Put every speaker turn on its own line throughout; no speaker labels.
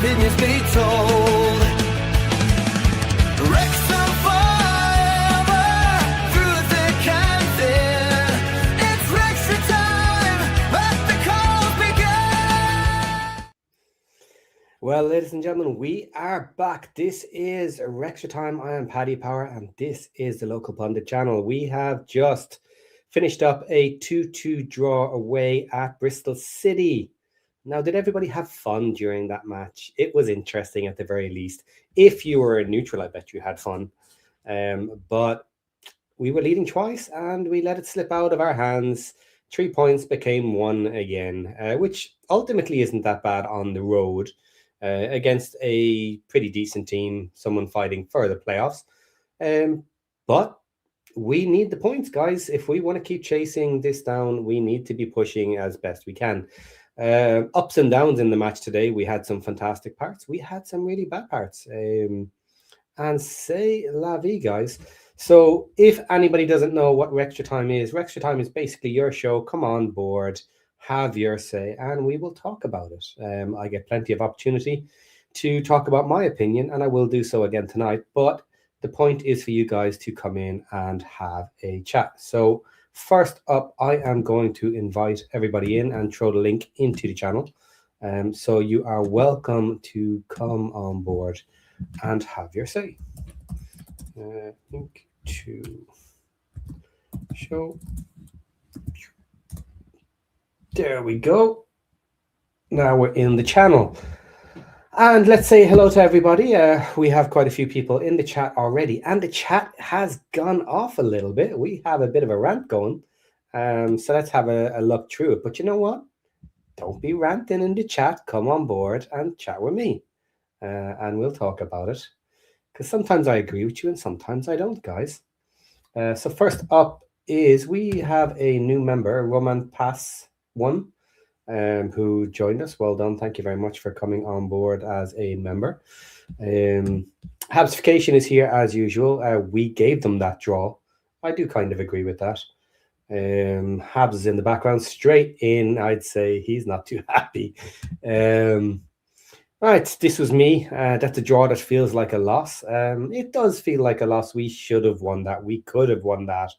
opinions be told. Wrexham forever, through thick and thin. It's WREXtra time, let the calls begin.
Well, ladies and gentlemen, we are back. This is WREXtra time. I am Paddy Power, and this is the Local Pundit channel. We have just finished up a 2-2 draw away at Bristol City. Now, did everybody have fun during that match? It was interesting at the very least. If you were a neutral, I bet you had fun. But we were leading twice and we let it slip out of our hands. 3 points became 1 again, which ultimately isn't that bad on the road against a pretty decent team, someone fighting for the playoffs. But we need the points, guys. If we want to keep chasing this down, we need to be pushing as best we can. Ups and downs in the match today. We had some fantastic parts. We had some really bad parts. And say la vie, guys. So if anybody doesn't know what WREXtra time is basically your show. Come on board, have your say, and we will talk about it. I get plenty of opportunity to talk about my opinion, and I will do so again tonight. But the point is for you guys to come in and have a chat. So first up, I am going to invite everybody in and throw the link into the channel. So you are welcome to come on board and have your say. Link to show. There we go. Now we're in the channel. And let's say hello to everybody. We have quite a few people in the chat already, and the chat has gone off a little bit. We have a bit of a rant going. So let's have a look through it. But you know what? Don't be ranting in the chat. Come on board and chat with me. And we'll talk about it. Because sometimes I agree with you and sometimes I don't, guys. So first up is we have a new member, Roman Pass 1. Who joined us. Well done. Thank you very much for coming on board as a member. Habsification is here as usual. We gave them that draw. I do kind of agree with that. Habs is in the background, straight in. I'd say he's not too happy. Right, this was me. That's a draw that feels like a loss. It does feel like a loss. We should have won that. We could have won that.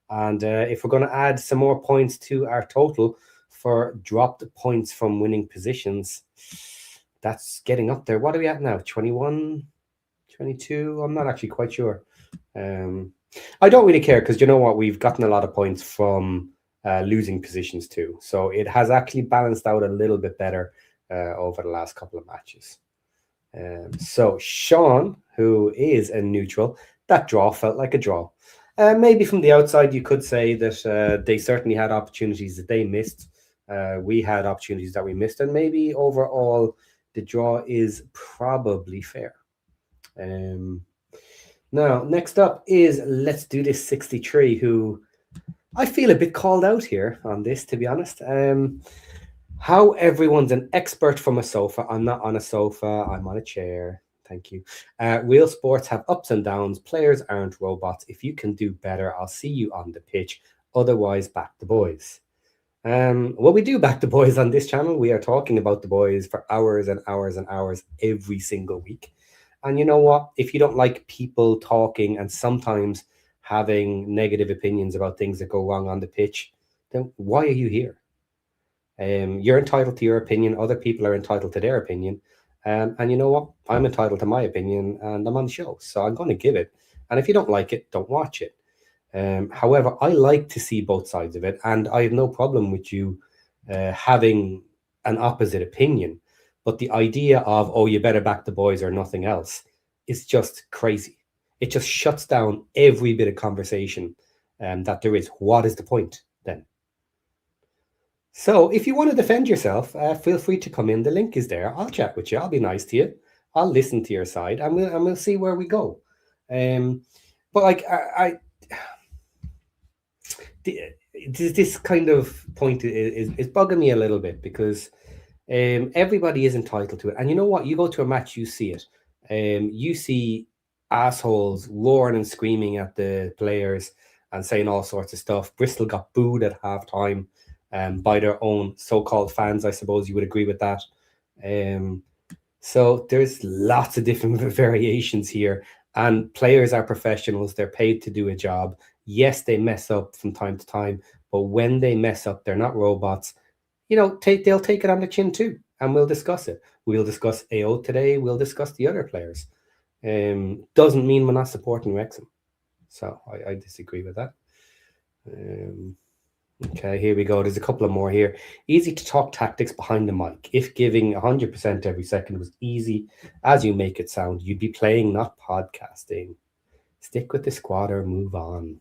And if we're going to add some more points to our total for dropped points from winning positions, that's getting up there. What are we at now? 21, 22? I'm not actually quite sure. I don't really care because you know what? We've gotten a lot of points from losing positions too. So it has actually balanced out a little bit better over the last couple of matches. So Sean, who is a neutral, that draw felt like a draw. Maybe from the outside, you could say that they certainly had opportunities that they missed. We had opportunities that we missed, and maybe overall the draw is probably fair. Now, next up is Let's Do This 63, who I feel a bit called out here on this, to be honest. How everyone's an expert from a sofa. I'm not on a sofa. I'm on a chair. Thank you. Real sports have ups and downs. Players aren't robots. If you can do better, I'll see you on the pitch. Otherwise, back the boys. Well, we do back the boys on this channel. We are talking about the boys for hours and hours and hours every single week. And you know what? If you don't like people talking and sometimes having negative opinions about things that go wrong on the pitch, then why are you here? You're entitled to your opinion. Other people are entitled to their opinion. And you know what? I'm entitled to my opinion and I'm on the show. So I'm going to give it. And if you don't like it, don't watch it. However, I like to see both sides of it, and I have no problem with you having an opposite opinion. But the idea of, oh, you better back the boys or nothing else is just crazy. It just shuts down every bit of conversation that there is. What is the point then? So if you want to defend yourself, feel free to come in. The link is there. I'll chat with you. I'll be nice to you. I'll listen to your side, and we'll see where we go. But like this kind of point is bugging me a little bit because everybody is entitled to it. And you know what? You go to a match, you see it. You see assholes roaring and screaming at the players and saying all sorts of stuff. Bristol got booed at halftime by their own so-called fans. I suppose you would agree with that. So there's lots of different variations here, and players are professionals. They're paid to do a job. Yes, they mess up from time to time, but when they mess up, they're not robots. They'll take it on the chin too, and we'll discuss it. We'll discuss AO today. We'll discuss the other players. Doesn't mean we're not supporting Wrexham. So I disagree with that. Okay, here we go. There's a couple of more here. Easy to talk tactics behind the mic. If giving 100% every second was easy as you make it sound, you'd be playing, not podcasting. Stick with the squad or move on.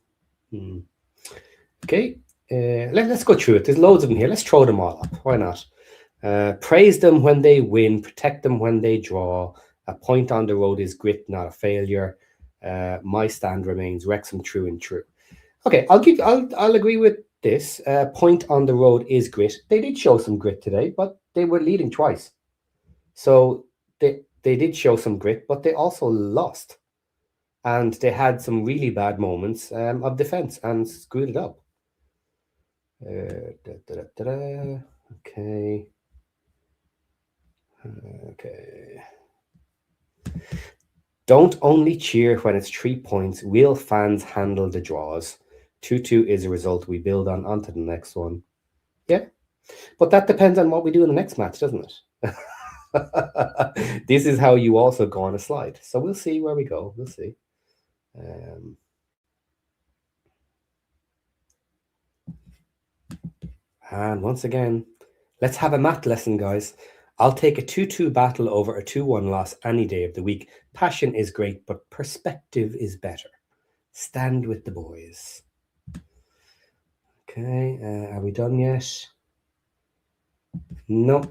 Okay, let's go through it. There's loads of them here. Let's throw them all up. Why not? Praise them when they win. Protect them when they draw. A point on the road is grit, not a failure. My stand remains Wrexham true and true. Okay, I'll agree with this. Point on the road is grit. They did show some grit today, but they were leading twice. So they did show some grit, but they also lost. And they had some really bad moments of defense and screwed it up. Okay. Okay. Don't only cheer when it's 3 points. Real fans handle the draws. 2-2 is a result we build on to the next one. Yeah, but that depends on what we do in the next match, doesn't it? This is how you also go on a slide. So we'll see where we go. We'll see. And once again, let's have a math lesson, guys. I'll take a 2-2 battle over a 2-1 loss any day of the week. Passion is great, but perspective is better. Stand with the boys. Okay, are we done yet? No,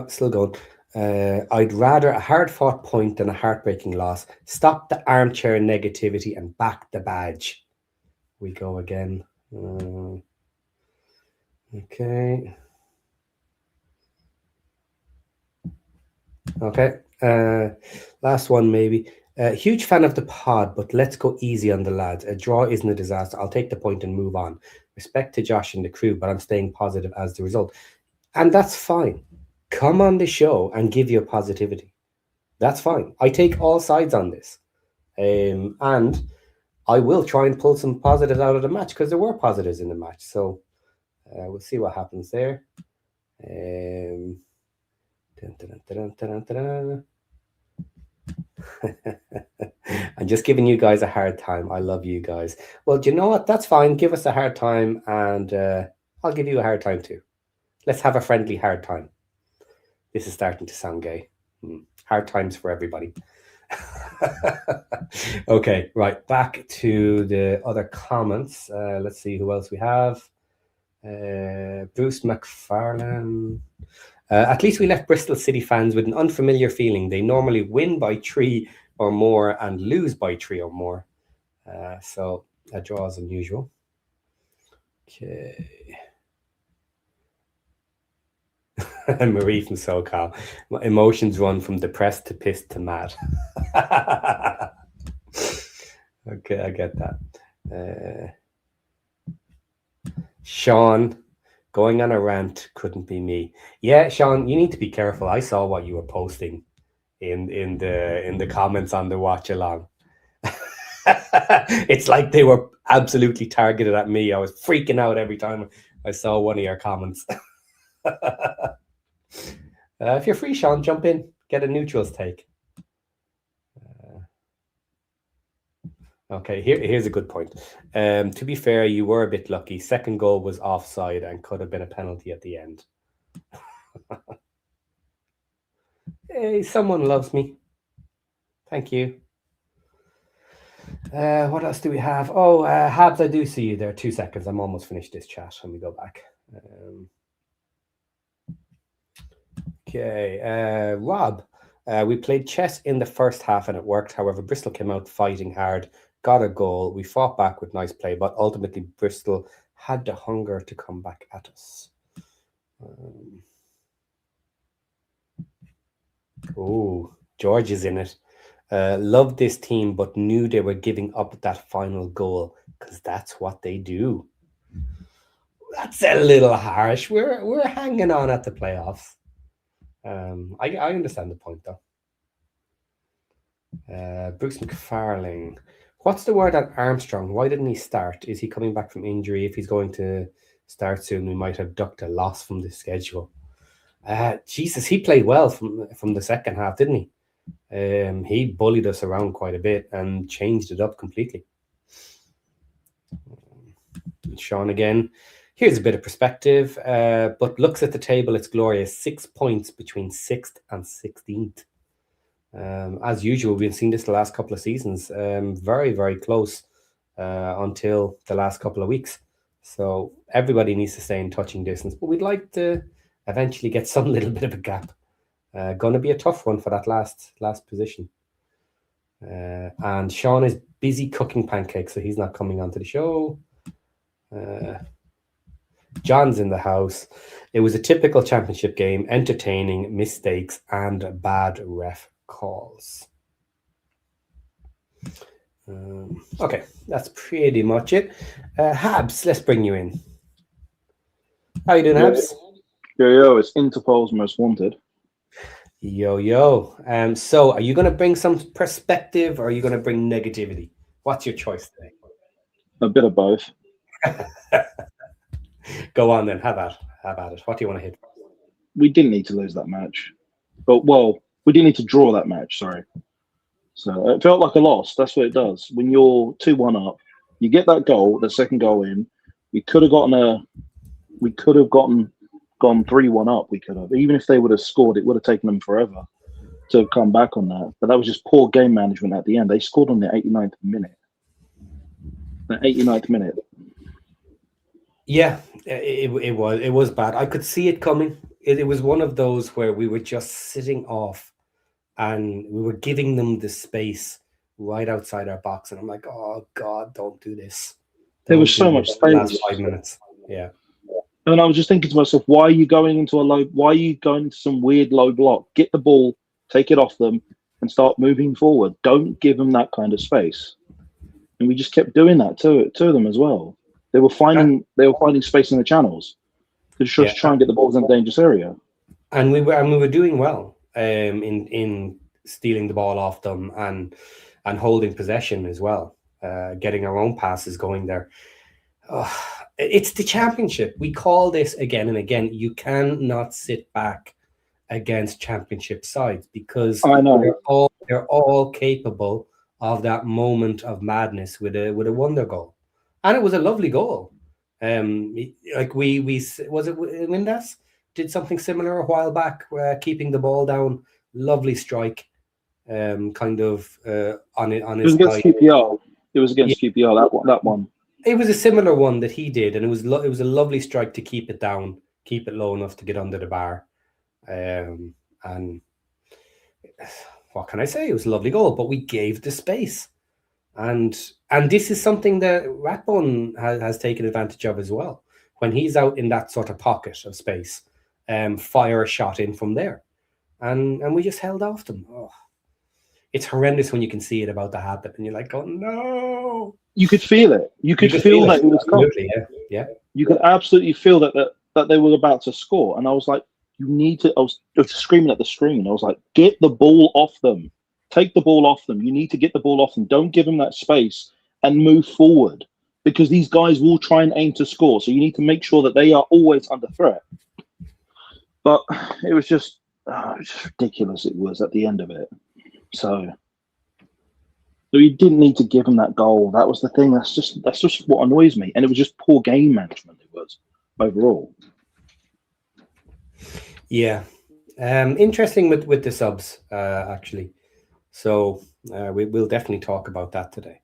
still going. I'd rather a hard-fought point than a heartbreaking loss. Stop the armchair negativity and back the badge. We go again. Okay. Okay. Last one, maybe. Huge fan of the pod, but let's go easy on the lads. A draw isn't a disaster. I'll take the point and move on. Respect to Josh and the crew, but I'm staying positive as the result. And that's fine. Come on the show and give your positivity. That's fine. I take all sides on this. And I will try and pull some positives out of the match because there were positives in the match. So we'll see what happens there. I'm just giving you guys a hard time. I love you guys. Well, do you know what? That's fine. Give us a hard time and I'll give you a hard time too. Let's have a friendly hard time. This is starting to sound gay. Hard times for everybody. Okay, right. Back to the other comments. Let's see who else we have. Bruce McFarlane. At least we left Bristol City fans with an unfamiliar feeling. They normally win by 3 or more and lose by 3 or more. So a draw is unusual. Okay. Marie from SoCal. My emotions run from depressed to pissed to mad. Okay, I get that. Sean, going on a rant couldn't be me. Yeah, Sean, you need to be careful. I saw what you were posting in the comments on the watch along. It's like they were absolutely targeted at me. I was freaking out every time I saw one of your comments. If you're free, Sean, jump in, get a neutrals take. Okay, here's a good point. To be fair, you were a bit lucky. Second goal was offside and could have been a penalty at the end. Hey, someone loves me. Thank you. What else do we have? Oh, Habs, I do see you there. 2 seconds. I'm almost finished this chat. Let me go back. Okay, Rob. We played chess in the first half and it worked. However, Bristol came out fighting hard, got a goal. We fought back with nice play, but ultimately Bristol had the hunger to come back at us. Oh, George is in it. Loved this team, but knew they were giving up that final goal because that's what they do. That's a little harsh. We're hanging on at the playoffs. I understand the point though. Bruce McFarling. What's the word on Armstrong? Why didn't he start? Is he coming back from injury? If he's going to start soon, we might have ducked a loss from the schedule. Jesus, he played well from the second half, didn't he? He bullied us around quite a bit and changed it up completely. Sean again. Here's a bit of perspective, but looks at the table, it's glorious. 6 points between 6th and 16th. As usual, we've seen this the last couple of seasons. Very, very close until the last couple of weeks. So everybody needs to stay in touching distance, but we'd like to eventually get some little bit of a gap. Going to be a tough one for that last position. And Sean is busy cooking pancakes, so he's not coming onto the show. John's in the house. It was a typical championship game, entertaining, mistakes, and bad ref calls. Okay, that's pretty much it. Habs, let's bring you in. How you doing, Habs?
Yo, it's Interpol's Most Wanted.
Yo. So are you going to bring some perspective or are you going to bring negativity? What's your choice today?
A bit of both.
Go on then, have at it. What do you want to hit?
We didn't need to lose that match. We didn't need to draw that match, sorry. So it felt like a loss. That's what it does. When you're 2-1 up, you get that goal, the second goal in. We could have gone 3-1 up. We could have. Even if they would have scored, it would have taken them forever to have come back on that. But that was just poor game management at the end. They scored on the 89th minute. The 89th minute.
Yeah, it was bad. I could see it coming. It was one of those where we were just sitting off and we were giving them the space right outside our box. And I'm like, oh, God, don't do this.
There was so much space.
Last 5 minutes. Yeah.
And I was just thinking to myself, why are you going into some weird low block? Get the ball, take it off them, and start moving forward. Don't give them that kind of space. And we just kept doing that to them as well. They were finding space in the channels to just try and get the balls in the dangerous area.
And we were doing well in stealing the ball off them and holding possession as well, getting our own passes going there. It's the championship. We call this again and again. You cannot sit back against championship sides because
I know
they're all capable of that moment of madness with a wonder goal. And it was a lovely goal. Like we was it Windass did something similar a while back, keeping the ball down. Lovely strike, kind of on it.
It was against QPR. It was against QPR. That one.
It was a similar one that he did, and it was a lovely strike to keep it down, keep it low enough to get under the bar. And what can I say? It was a lovely goal, but we gave the space. And this is something that Ratbone has taken advantage of as well. When he's out in that sort of pocket of space, fire a shot in from there. And we just held off them. Oh, it's horrendous when you can see it about to happen and you're like, oh no.
You could feel it. You could feel that it was coming.
Yeah.
You could absolutely feel that they were about to score. And I was like, I was screaming at the screen. I was like, get the ball off them. Take the ball off them. You need to get the ball off them. Don't give them that space and move forward because these guys will try and aim to score. So you need to make sure that they are always under threat. But it was just ridiculous. It was at the end of it. So you didn't need to give them that goal. That was the thing. That's just what annoys me. And it was just poor game management. It was overall.
Yeah. Interesting with the subs, actually. So we'll definitely talk about that today.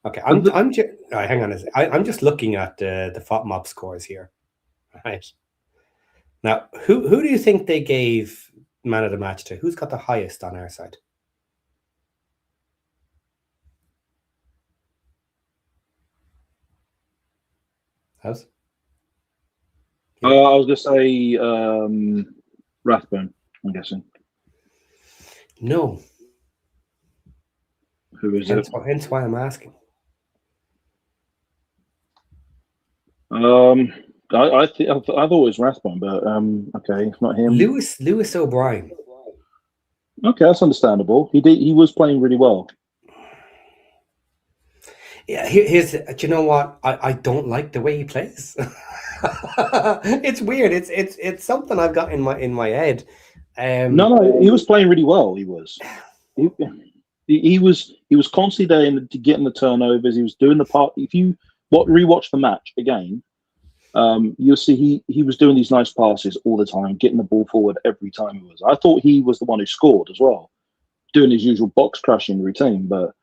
Okay, I'm just hang on a second. I'm just looking at the FOTMOB scores here. Right now, who do you think they gave man of the match to? Who's got the highest on our side? House?
I was going to say Rathbone, I'm guessing.
No.
Who is it?
Hence why I'm asking.
Got I thought it was Rathbone, but okay, it's not him.
Lewis O'Brien.
Okay, that's understandable. He was playing really well.
Yeah, here's. Do you know what? I don't like the way he plays. It's weird. It's something I've got in my head.
No, he was playing really well. He was. He was constantly there getting the turnovers. He was doing the part. If you rewatch the match again, you'll see he was doing these nice passes all the time, getting the ball forward every time he was. I thought he was the one who scored as well, doing his usual box crashing routine. But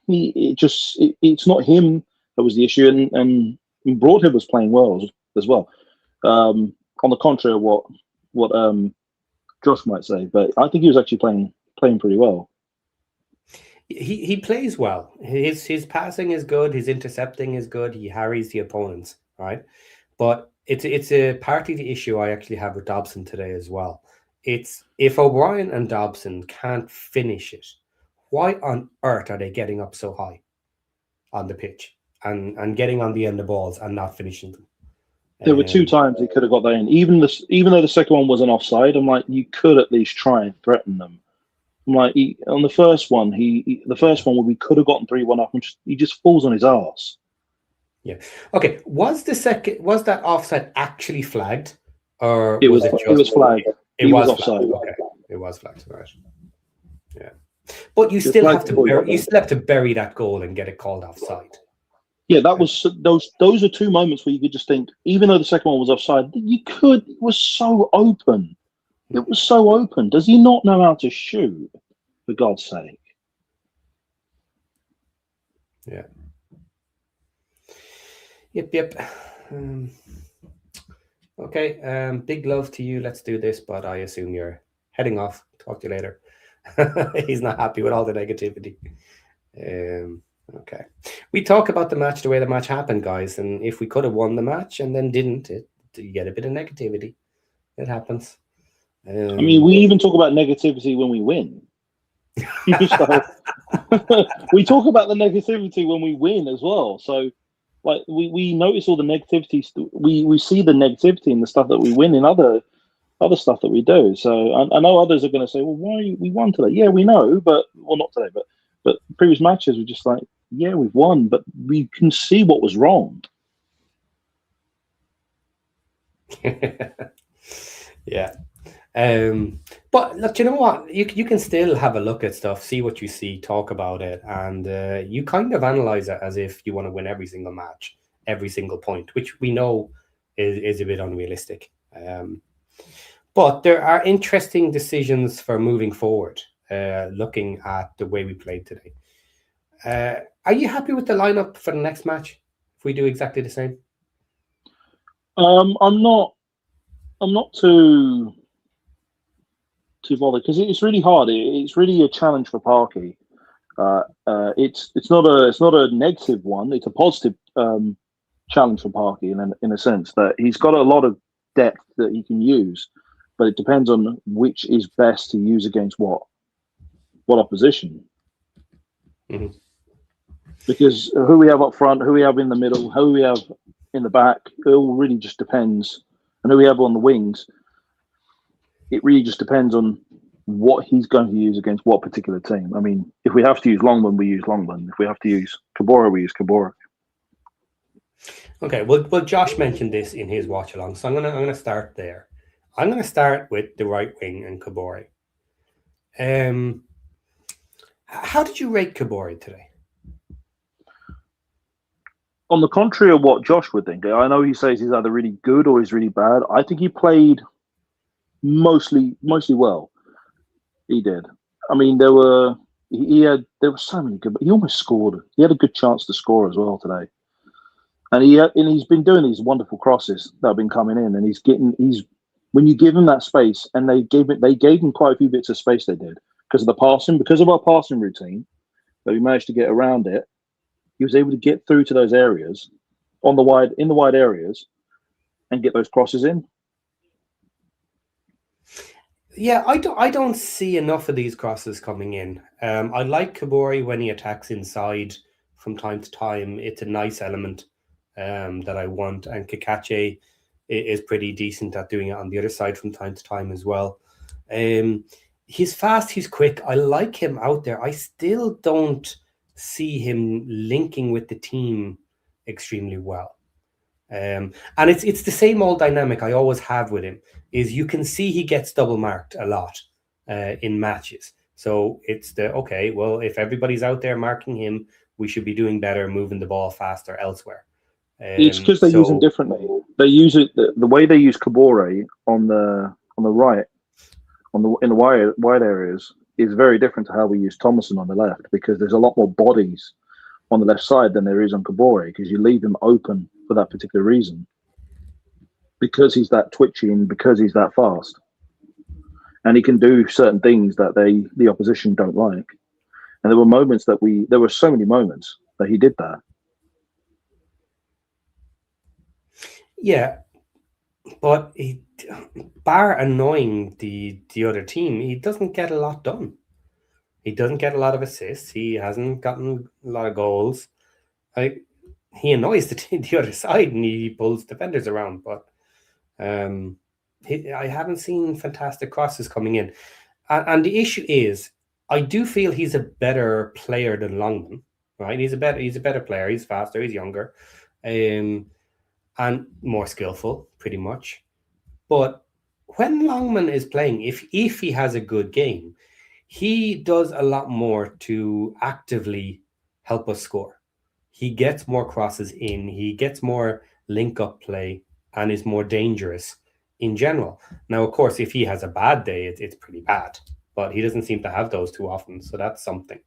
it's not him that was the issue, and Broadhead was playing well as well. On the contrary of what Josh might say, but I think he was actually playing pretty well.
He plays well. His passing is good. His intercepting is good. He harries the opponents, right? But it's a partly the issue I actually have with Dobson today as well. It's if O'Brien and Dobson can't finish it, why on earth are they getting up so high on the pitch and getting on the end of balls and not finishing them?
There were 2 times he could have got that in. Even though the second one was an offside, I'm like, you could at least try and threaten them. I'm like, on the first one, the first one where we could have gotten 3-1 up, and he just falls on his arse.
Yeah. Okay. Was that offside actually flagged, or
it was flagged?
It was offside. Okay. It was flagged, right? Yeah. But you still have to bury that goal and get it called offside.
Yeah, that was those are 2 moments where you could just think, even though the second one was offside, it was so open. It was so open. Does he not know how to shoot, for God's sake?
Yeah. Yep. Okay. Big love to you. Let's do this, but I assume you're heading off. Talk to you later. He's not happy with all the negativity. Okay. We talk about the match the way the match happened, guys, and if we could have won the match and then didn't, you get a bit of negativity. It happens.
I mean, we even talk about negativity when we win. So, we talk about the negativity when we win as well. So, like, we notice all the negativity. We see the negativity in the stuff that we win in other stuff that we do. So, I know others are going to say, "Well, why we won today?" Yeah, we know, but not today, but previous matches we're just like, yeah, we've won, but we can see what was wrong.
Yeah. But look, you know what? You can still have a look at stuff, see what you see, talk about it, and you kind of analyze it as if you want to win every single match, every single point, which we know is a bit unrealistic. But there are interesting decisions for moving forward, looking at the way we played today. Are you happy with the lineup for the next match if we do exactly the same?
I'm not too bothered because it's really hard. It's really a challenge for Parky. It's not a negative one. It's a positive challenge for Parky in a sense that he's got a lot of depth that he can use, but it depends on which is best to use against what opposition.
Mm-hmm.
Because who we have up front, who we have in the middle, who we have in the back, it all really just depends. And who we have on the wings, it really just depends on what he's going to use against what particular team. I mean, if we have to use Longman, we use Longman. If we have to use Kabora, we use Kabora.
Okay, well, Josh mentioned this in his watch along, so I'm gonna start there. I'm gonna start with the right wing and Kabori. How did you rate Kabori today?
On the contrary of what Josh would think, I know he says he's either really good or he's really bad. I think he played mostly well. He did. I mean, there were so many good. He almost scored. He had a good chance to score as well today, and he's been doing these wonderful crosses that have been coming in, and he's when you give him that space, and they gave him quite a few bits of space. They did because of our passing routine that we managed to get around it. He was able to get through to those areas in the wide areas and get those crosses in.
Yeah, I don't see enough of these crosses coming in. I like Kabori when he attacks inside from time to time. It's a nice element that I want, and Cae is pretty decent at doing it on the other side from time to time as well. He's fast, he's quick. I like him out there. I still don't see him linking with the team extremely well. And it's the same old dynamic I always have with him, is you can see he gets double marked a lot in matches. So it's okay, well, if everybody's out there marking him, we should be doing better, moving the ball faster elsewhere.
It's because they use him differently. They use it the way they use Kabore on the right, in the wide areas, is very different to how we use Thomason on the left, because there's a lot more bodies on the left side than there is on Kabore, because you leave him open for that particular reason, because he's that twitchy and because he's that fast, and he can do certain things that the opposition don't like. And there were moments there were so many moments that he did that.
Yeah, but bar annoying the other team, he doesn't get a lot done. He doesn't get a lot of assists. He hasn't gotten a lot of goals. He annoys the other side, and he pulls defenders around. But I haven't seen fantastic crosses coming in. And the issue is, I do feel he's a better player than Longman. Right? He's a better player. He's faster. He's younger, and more skillful, pretty much. But when Longman is playing, if he has a good game, he does a lot more to actively help us score. He gets more crosses in, he gets more link-up play, and is more dangerous in general. Now, of course, if he has a bad day, it's pretty bad, but he doesn't seem to have those too often, so that's something.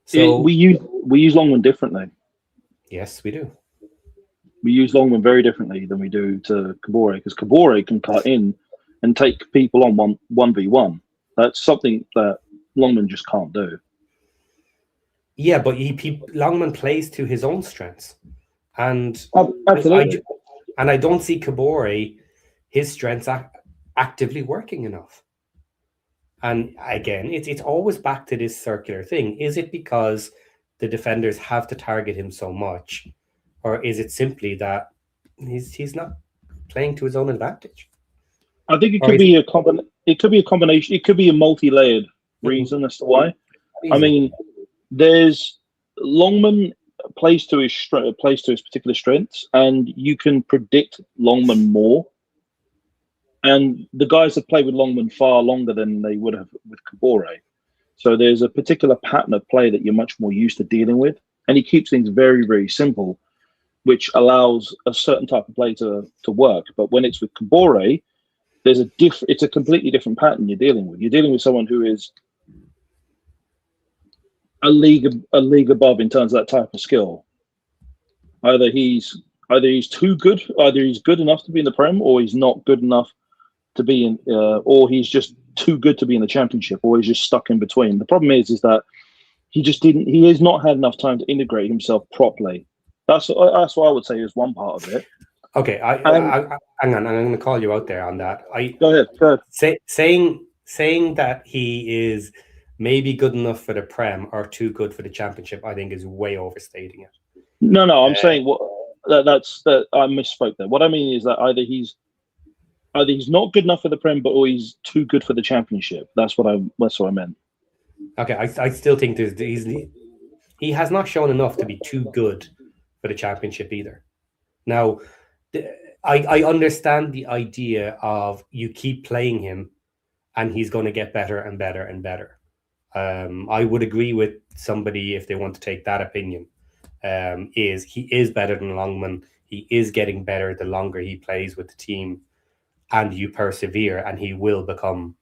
So
we use Longman differently.
Yes, we do.
We use Longman very differently than we do to Kabore, because Kabore can cut in and take people on 1v1. That's something that Longman just can't do.
Yeah, but Longman plays to his own strengths, and
absolutely.
I don't see Kabore, his strengths actively working enough. And again, it's always back to this circular thing. Is it because the defenders have to target him so much, or is it simply that he's not playing to his own advantage?
I think it could be a combination. It could be a multi-layered reason as to why. I mean, there's Longman plays to his particular strengths, and you can predict Longman more. And the guys have played with Longman far longer than they would have with Kabore. So there's a particular pattern of play that you're much more used to dealing with, and he keeps things very, very simple, which allows a certain type of play to work. But when it's with Kabore, it's a completely different pattern you're dealing with. You're dealing with someone who is a league above in terms of that type of skill. Either he's too good, either he's good enough to be in the Prem, or he's not good enough to be in, or he's just too good to be in the Championship, or he's just stuck in between. The problem is that he has not had enough time to integrate himself properly. That's what I would say is one part of it.
Okay, hang on. I'm going to call you out there on that.
Go ahead.
Saying that he is maybe good enough for the Prem or too good for the Championship, I think is way overstating it.
No, I'm saying I misspoke there. What I mean is that either he's not good enough for the Prem, or he's too good for the Championship. That's what I meant.
Okay, I still think he has not shown enough to be too good for the Championship either. Now, I understand the idea of you keep playing him and he's going to get better and better and better. I would agree with somebody if they want to take that opinion. He is better than Longman. He is getting better the longer he plays with the team, and you persevere, and he will become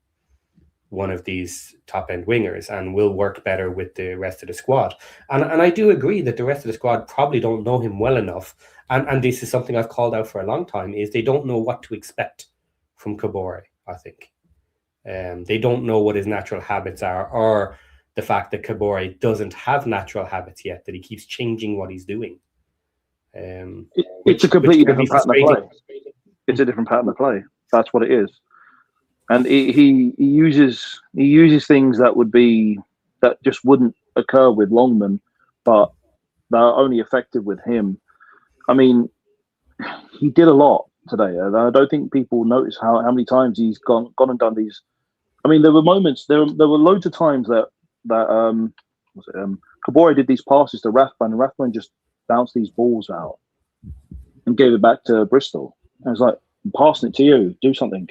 one of these top-end wingers and will work better with the rest of the squad. And I do agree that the rest of the squad probably don't know him well enough. And this is something I've called out for a long time, is they don't know what to expect from Kabore, I think. They don't know what his natural habits are, or the fact that Kabore doesn't have natural habits yet, that he keeps changing what he's doing.
It's a completely different pattern of play. It's a different pattern of play. That's what it is. And he uses things that just wouldn't occur with Longman, but that are only effective with him. I mean, he did a lot today, and I don't think people notice how many times he's gone and done these. I mean, there were moments, there were loads of times that Kabore did these passes to Rathbone, and Rathbone just bounced these balls out and gave it back to Bristol. And it's like, I'm passing it to you, do something.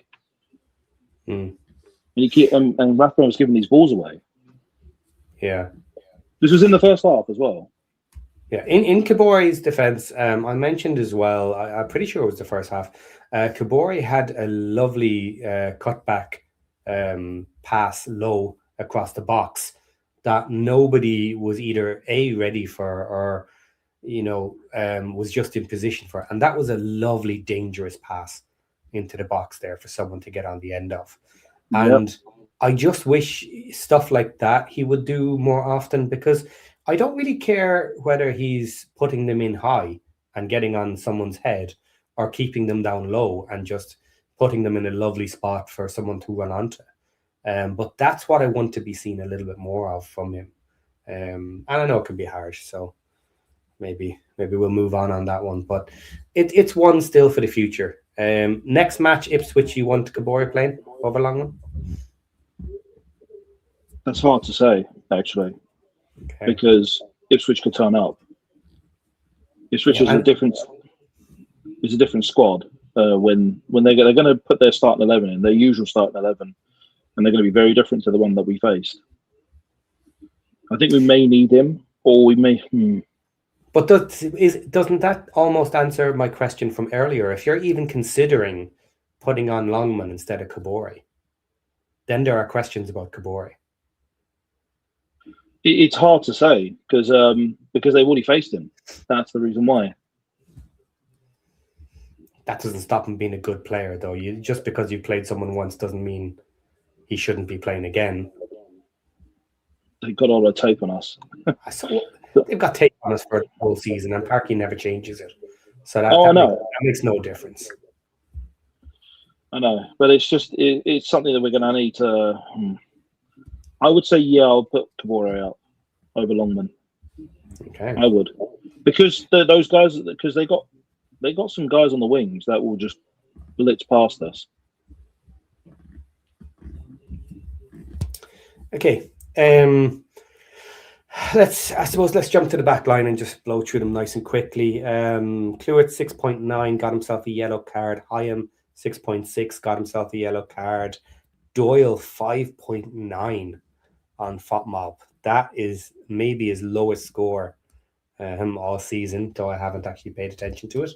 Mm.
And Rathbone was giving these balls away.
Yeah.
This was in the first half as well.
Yeah, in Kabore's defense, I mentioned as well, I'm pretty sure it was the first half, Kabore had a lovely cutback pass low across the box that nobody was either ready for or was just in position for, and that was a lovely dangerous pass into the box there for someone to get on the end of. And yep. I just wish stuff like that he would do more often, because I don't really care whether he's putting them in high and getting on someone's head or keeping them down low and just putting them in a lovely spot for someone to run onto. But that's what I want to be seeing a little bit more of from him. And I know it can be harsh, so maybe we'll move on that one. But it's one still for the future. Next match, Ipswich, you want Kabore playing over Longman?
That's hard to say, actually. Okay. Because Ipswich could turn up. Ipswich is a different squad when they're going to put their starting 11 in, their usual starting 11, and they're going to be very different to the one that we faced. I think we may need him, or we may.
But doesn't that almost answer my question from earlier? If you're even considering putting on Longman instead of Kabore, then there are questions about Kabore.
It's hard to say because they've already faced him. That's the reason why.
That doesn't stop him being a good player, though. Just because you played someone once doesn't mean he shouldn't be playing again.
They've got all their tape on us.
They've got tape on us for the whole season, and Parky never changes it. So that makes no difference.
I know, but it's just it's something that we're going to need to. I would say, I'll put Kabore out over Longman.
Okay,
I would, because those guys, because they got some guys on the wings that will just blitz past us.
Okay, let's jump to the back line and just blow through them nice and quickly. Clewitt 6.9 got himself a yellow card. Hyam 6.6 got himself a yellow card. Doyle 5.9 on FOTMob. That is maybe his lowest score all season, though I haven't actually paid attention to it.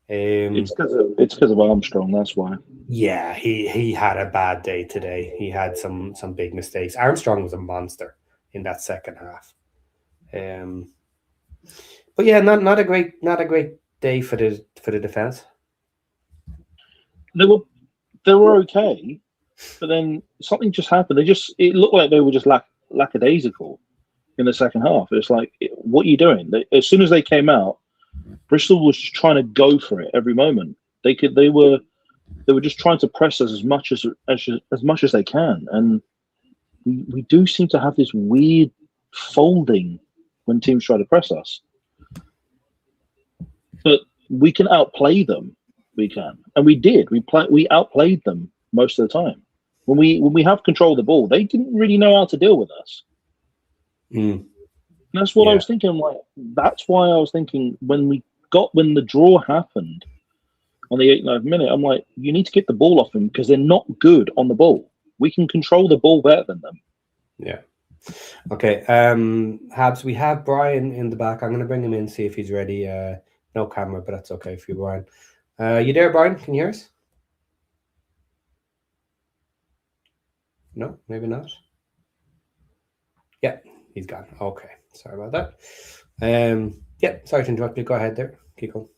It's because of Armstrong, that's why.
Yeah, he had a bad day today. He had some big mistakes. Armstrong was a monster in that second half. But yeah, not a great day for the defense.
They were okay, but then something just happened. It looked like they were just lackadaisical in the second half. It's like, what are you doing? As soon as they came out, Bristol was just trying to go for it every moment. They were just trying to press us as much as they can, and we do seem to have this weird folding when teams try to press us. But we can outplay them. We can, and we did. We outplayed them most of the time. When we have control of the ball, they didn't really know how to deal with us.
Mm.
That's what I was thinking. Like, that's why I was thinking when the draw happened on the 89th minute, I'm like, you need to get the ball off them because they're not good on the ball. We can control the ball better than them.
Yeah. Okay. Habs, we have Brian in the back. I'm going to bring him in, see if he's ready. No camera, but that's okay for you, Brian. You there, Brian? Can you hear us? No, maybe not. Yeah, he's gone. Okay, sorry about that. Yeah, sorry to interrupt you. Go ahead there. Keep going.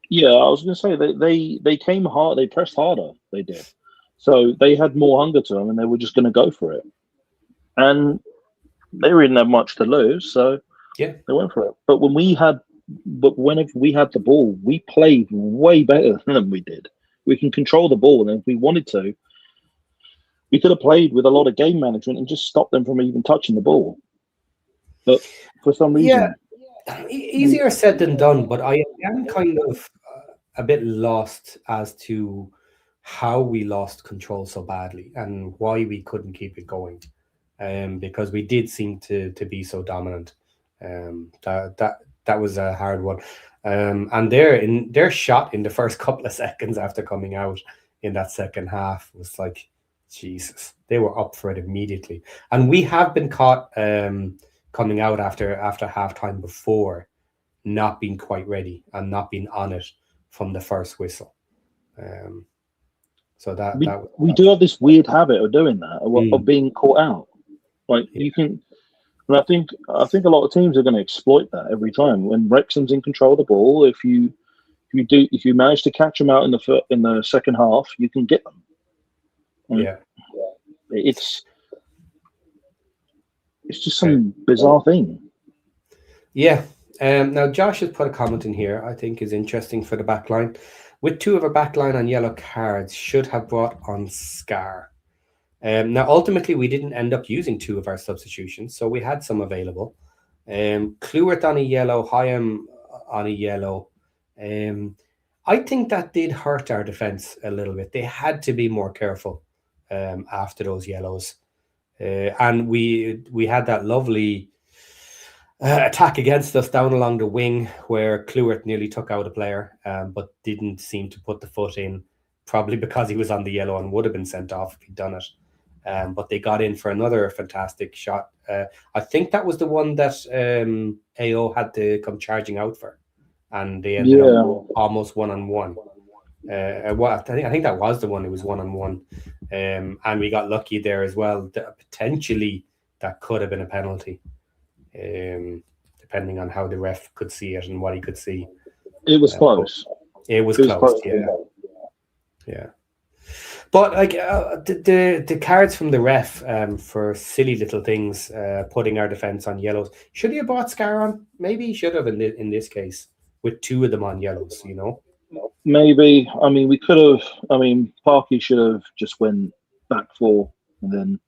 Yeah, I was going to say they came hard. They pressed harder. They did. So they had more hunger to them, and they were just going to go for it. And they didn't have much to lose, so they went for it. But whenever we had the ball, we played way better than we did. We can control the ball, and if we wanted to, we could have played with a lot of game management and just stopped them from even touching the ball. But for some reason,
Easier said than done, but I am kind of a bit lost as to how we lost control so badly and why we couldn't keep it going. Because we did seem to be so dominant. That was a hard one. And their shot in the first couple of seconds after coming out in that second half was like, Jesus, they were up for it immediately. And we have been caught coming out after halftime before, not being quite ready and not being on it from the first whistle. So
we do have this weird habit of doing that, of being caught out. Like you can, and I think a lot of teams are going to exploit that every time. When Wrexham's in control of the ball, if you manage to catch them out in the second half, you can get them.
Yeah,
it's just some bizarre thing.
Yeah. Now Josh has put a comment in here I think is interesting for the back line. With two of our back line on yellow cards, should have brought on Scar. Now, ultimately, we didn't end up using two of our substitutions, so we had some available. Kluivert on a yellow, Hyam on a yellow. I think that did hurt our defence a little bit. They had to be more careful after those yellows. And we had that lovely attack against us down along the wing where Kluivert nearly took out a player, but didn't seem to put the foot in, probably because he was on the yellow and would have been sent off if he'd done it. But they got in for another fantastic shot. I think that was the one that AO had to come charging out for, and they ended up almost 1-on-1. I think that was the one. It was 1-on-1, and we got lucky there as well. Potentially, that could have been a penalty, depending on how the ref could see it and what he could see.
It was close.
It was close. Yeah. But like the cards from the ref for silly little things, putting our defense on yellows. Should he have brought Scar on? Maybe he should have in this case with two of them on yellows. You know.
Maybe. I mean, we could have. I mean, Parky should have just went back four and then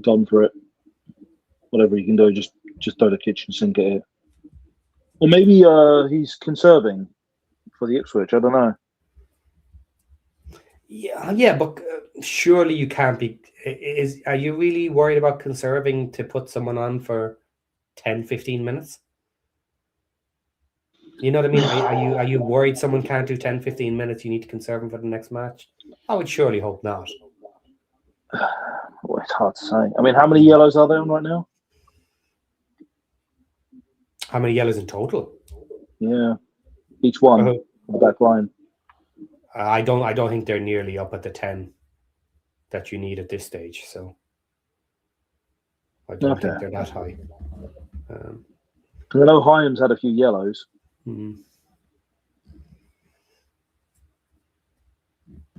gone for it. Whatever he can do, just throw the kitchen sink at it. Or maybe he's conserving for the Ipswich. I don't know.
Yeah, but surely you can't be. Are you really worried about conserving to put someone on for 10, 15 minutes? You know what I mean? Are you worried someone can't do 10, 15 minutes? You need to conserve them for the next match? I would surely hope not.
Well, it's hard to say. I mean, how many yellows are there on right now?
How many yellows in total?
Yeah, each one on the back line.
I don't think they're nearly up at the 10 that you need at this stage. So I don't think they're that high.
I know Hyam's had a few yellows.
Mm-hmm.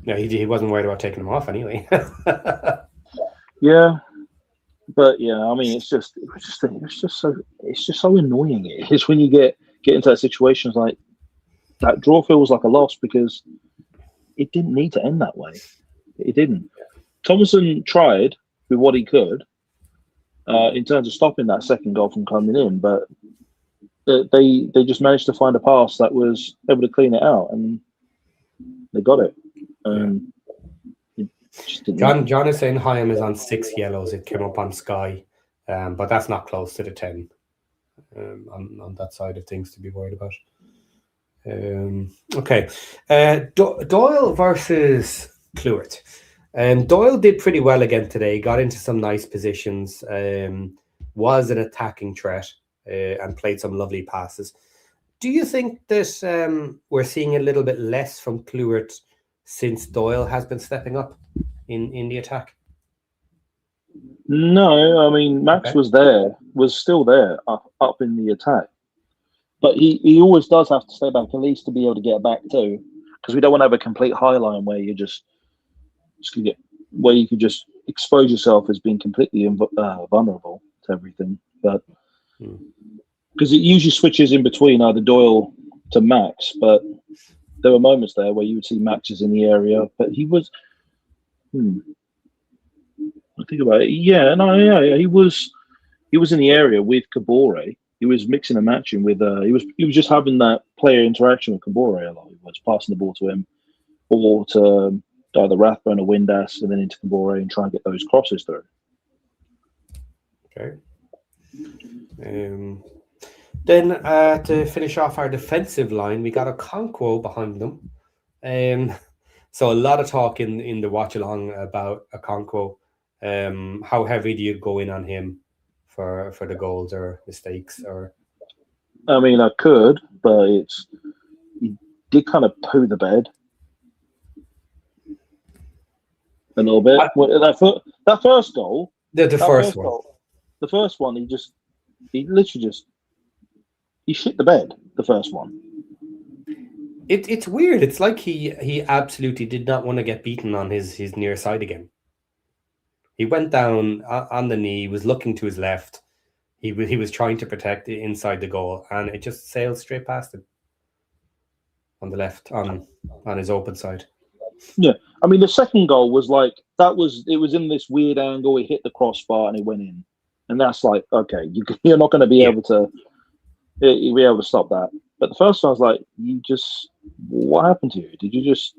No, he wasn't worried about taking them off anyway.
Yeah, but yeah, I mean, it's just so annoying. It is when you get into that situation. It's like that draw feels like a loss because it didn't need to end that way. It didn't. Thomason tried with what he could in terms of stopping that second goal from coming in, but they just managed to find a pass that was able to clean it out, and they got it.
John is saying Hyam is on 6 yellows. It came up on Sky, but that's not close to the 10 on that side of things to be worried about. Okay, Doyle versus Kluivert. Doyle did pretty well again today. Got into some nice positions. Was an attacking threat and played some lovely passes. Do you think that we're seeing a little bit less from Kluivert since Doyle has been stepping up in the attack?
No, I mean Max was still there up in the attack. But he always does have to stay back at least to be able to get back too, because we don't want to have a complete high line where you where you could just expose yourself as being completely vulnerable to everything. But because it usually switches in between either Doyle to Max, but there were moments there where you would see Max is in the area, but he was. I think about it. Yeah, he was in the area with Kabore. he was mixing and matching with. He was just having that player interaction with Kabore a lot. He was passing the ball to him or to either Rathbone or Windass, and then into Kabore and try and get those crosses through.
Okay. Then to finish off our defensive line, we got a Okonkwo behind them. So a lot of talk in the watch along about Okonkwo. How heavy do you go in on him for the goals or mistakes? Or
I mean, I could, but he did kind of poo the bed a little bit. That first goal,
the first one.
Goal, the first one, he literally just shit the bed. The first one.
It's weird. It's like he absolutely did not want to get beaten on his near side again. He went down on the knee, was looking to his left. He was trying to protect it inside the goal, and it just sailed straight past him on the left, on his open side.
Yeah, I mean the second goal was like it was in this weird angle. He hit the crossbar and it went in, and that's like, okay, you're not going to be able to stop that. But the first one, I was like, what happened to you? Did you just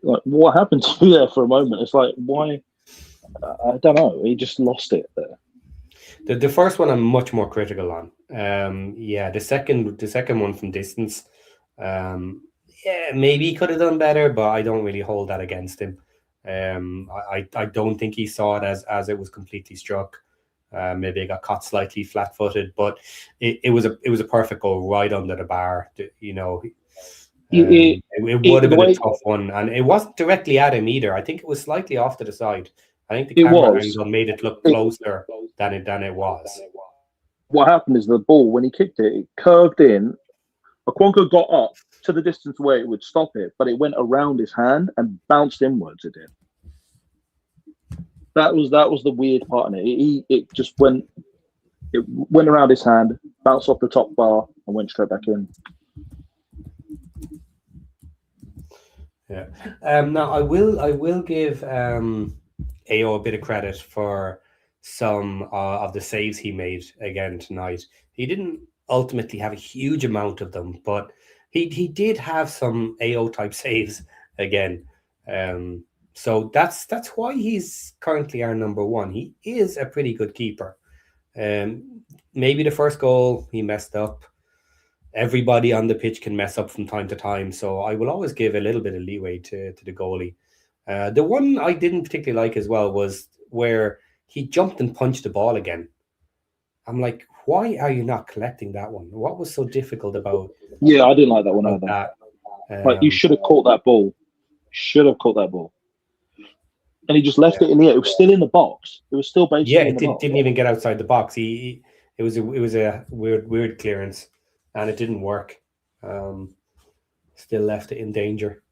what happened to you there for a moment? It's like, why? I don't know. He just lost it there.
The first one I'm much more critical on. The second one from distance. Maybe he could have done better, but I don't really hold that against him. I don't think he saw it as it was completely struck. Maybe it got caught slightly flat-footed, but it was a perfect goal right under the bar. You know, it would have been a tough one, and it wasn't directly at him either. I think it was slightly off to the side. I think the camera angle made it look closer than it was.
What happened is the ball, when he kicked it, it curved in. Okonkwo got up to the distance where it would stop it, but it went around his hand and bounced inwards. It did. That was the weird part in it. It just went around his hand, bounced off the top bar, and went straight back in.
Yeah. Now I will give AO a bit of credit for some of the saves he made again tonight. He didn't ultimately have a huge amount of them, but he did have some AO type saves again. So that's why he's currently our number one. He is a pretty good keeper. Maybe the first goal he messed up. Everybody on the pitch can mess up from time to time, so I will always give a little bit of leeway to the goalie. The one I didn't particularly like as well was where he jumped and punched the ball again. I'm like, why are you not collecting that one? What was so difficult about?
Yeah, I didn't like that one either. Like, you should have caught that ball. And he just left it in the air. It was still in the box. It was still basically in the box.
Didn't even get outside the box. It was a weird clearance, and it didn't work. Still left it in danger.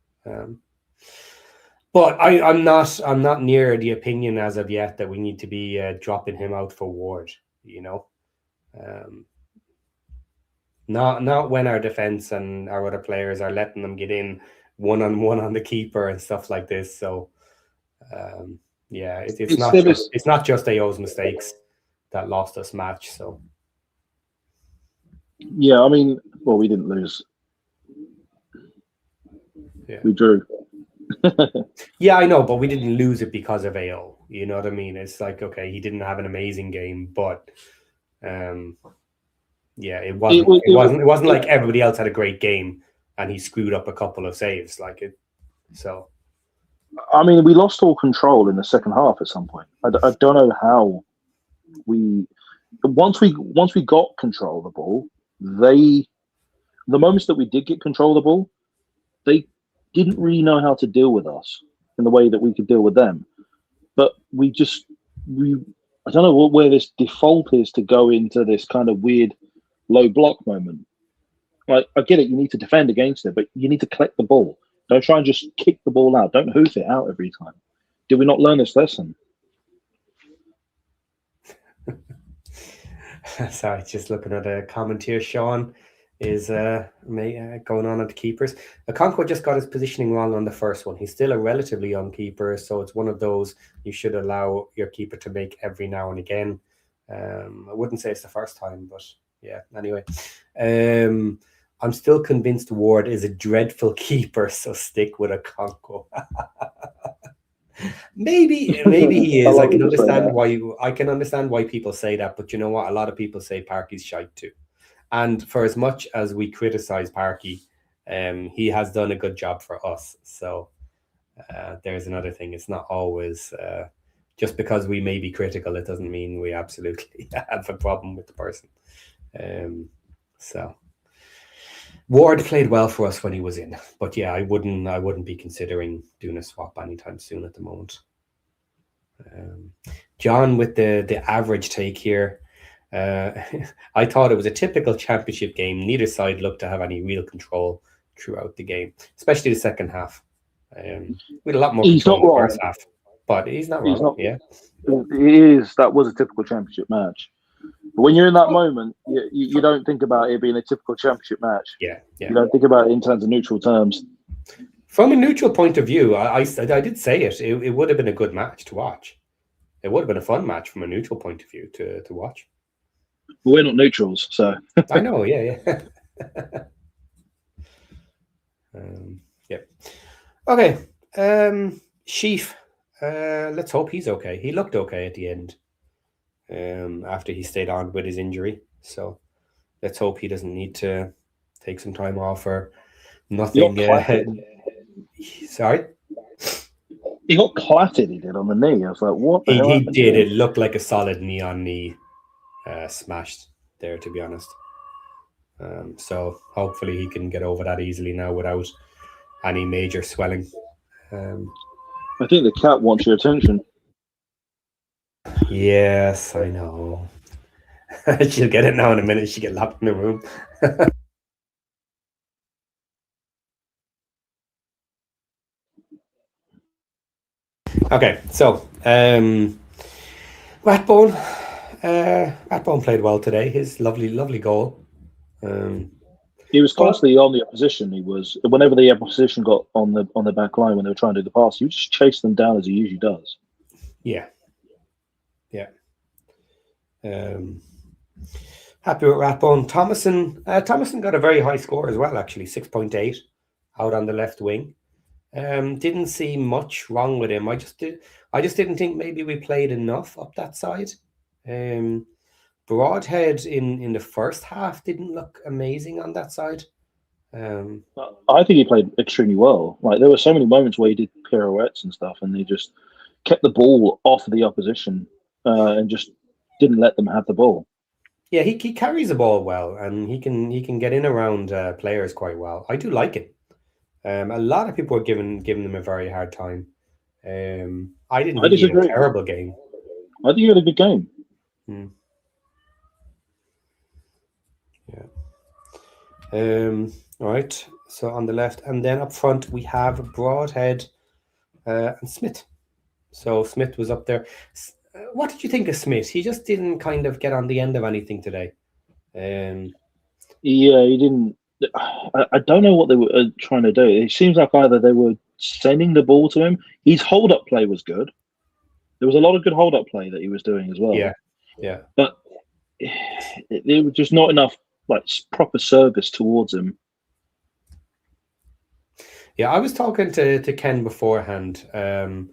But I'm not near the opinion as of yet that we need to be dropping him out for Ward. You know, not when our defense and our other players are letting them get in one-on-one on the keeper and stuff like this. So. It's not just AO's mistakes that lost us match. So
yeah, I mean, well, we didn't lose.
Yeah.
We drew.
Yeah, I know, but we didn't lose it because of AO. You know what I mean? It's like, okay, he didn't have an amazing game, but it wasn't like everybody else had a great game and he screwed up a couple of saves like it. So.
I mean, we lost all control in the second half at some point. I don't know how once we got control of the ball, the moments that we did get control of the ball, they didn't really know how to deal with us in the way that we could deal with them. But I don't know where this default is to go into this kind of weird low block moment. Like, I get it, you need to defend against it, but you need to collect the ball. Don't try and just kick the ball out. Don't hoof it out every time. Did we not learn this lesson?
Sorry, just looking at a comment here. Sean is going on at the keepers. Okonkwo just got his positioning wrong on the first one. He's still a relatively young keeper, so it's one of those you should allow your keeper to make every now and again. I wouldn't say it's the first time, but yeah. Anyway, I'm still convinced Ward is a dreadful keeper, so stick with a Conco. maybe he is. I can understand why people say that, but you know what? A lot of people say Parky's shite too. And for as much as we criticize Parky, he has done a good job for us. So there's another thing. It's not always just because we may be critical, it doesn't mean we absolutely have a problem with the person. So Ward played well for us when he was in, but yeah, I wouldn't be considering doing a swap anytime soon at the moment. John with the average take here. I thought it was a typical championship game. Neither side looked to have any real control throughout the game, especially the second half. With a lot more control in the first half, but he's not wrong. Yeah,
that was a typical championship match. But when you're in that moment, you don't think about it being a typical championship match.
Yeah.
You don't think about it in terms of neutral terms.
From a neutral point of view, I did say it would have been a good match to watch. It would have been a fun match from a neutral point of view to watch.
We're not neutrals, so.
I know, yeah. Yeah. Okay. Sheaf. Let's hope he's okay. He looked okay at the end. After he stayed on with his injury. So let's hope he doesn't need to take some time off or nothing. Sorry?
He got clattered, he did, on the knee. I was like, what the hell
He
happened
did.
to him?
It looked like a solid knee-on-knee smashed there, to be honest. So hopefully he can get over that easily now without any major swelling.
I think the cat wants your attention.
Yes, I know. She'll get it now in a minute. She get locked in the room. Okay, so Ratbone played well today. His lovely goal.
He was constantly on the opposition. He was, whenever the opposition got on the back line when they were trying to do the pass, he would just chase them down as he usually does.
Yeah. Happy with Ratbone. Thomason got a very high score as well, actually, 6.8 out on the left wing. Didn't see much wrong with him. I just didn't think maybe we played enough up that side. Broadhead in the first half didn't look amazing on that side.
I think he played extremely well. Like, there were so many moments where he did pirouettes and stuff, and he just kept the ball off the opposition and just didn't let them have the ball.
Yeah, he carries the ball well, and he can get in around players quite well. I do like it. A lot of people are giving him a very hard time. I didn't think he had a terrible game.
I think he had a good game.
Yeah. All right. So on the left, and then up front we have Broadhead and Smith. So Smith was up there. What did you think of Smith? He just didn't kind of get on the end of anything today.
Yeah, he didn't. I don't know what they were trying to do. It seems like either they were sending the ball to him. His hold-up play was good. There was a lot of good hold-up play that he was doing as well.
Yeah.
But it was just not enough like proper service towards him.
Yeah, I was talking to Ken beforehand, and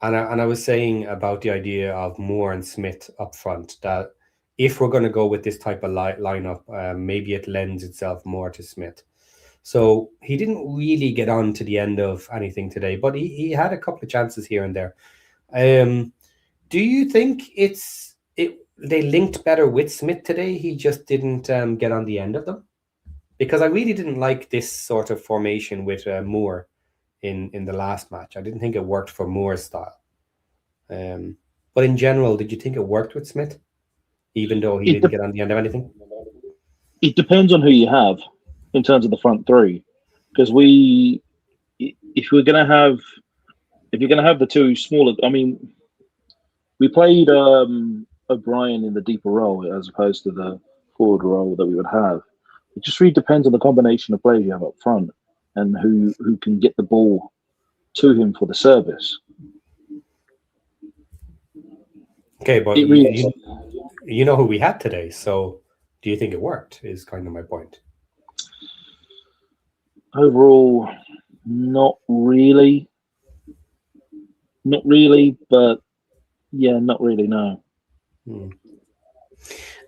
I was saying about the idea of Moore and Smith up front, that if we're going to go with this type of lineup, maybe it lends itself more to Smith. So he didn't really get on to the end of anything today, but he had a couple of chances here and there. Do you think they linked better with Smith today? He just didn't get on the end of them? Because I really didn't like this sort of formation with Moore in the last match. I didn't think it worked for Moore's style. But in general, did you think it worked with Smith, even though he didn't get on the end of anything?
It depends on who you have in terms of the front three, because if you're going to have the two smaller, I mean, we played O'Brien in the deeper role as opposed to the forward role that we would have. It just really depends on the combination of players you have up front and who can get the ball to him for the service.
Okay, but you know who we had today. So do you think it worked? Is kind of my point.
Overall, not really. Not really, but yeah, not really, no.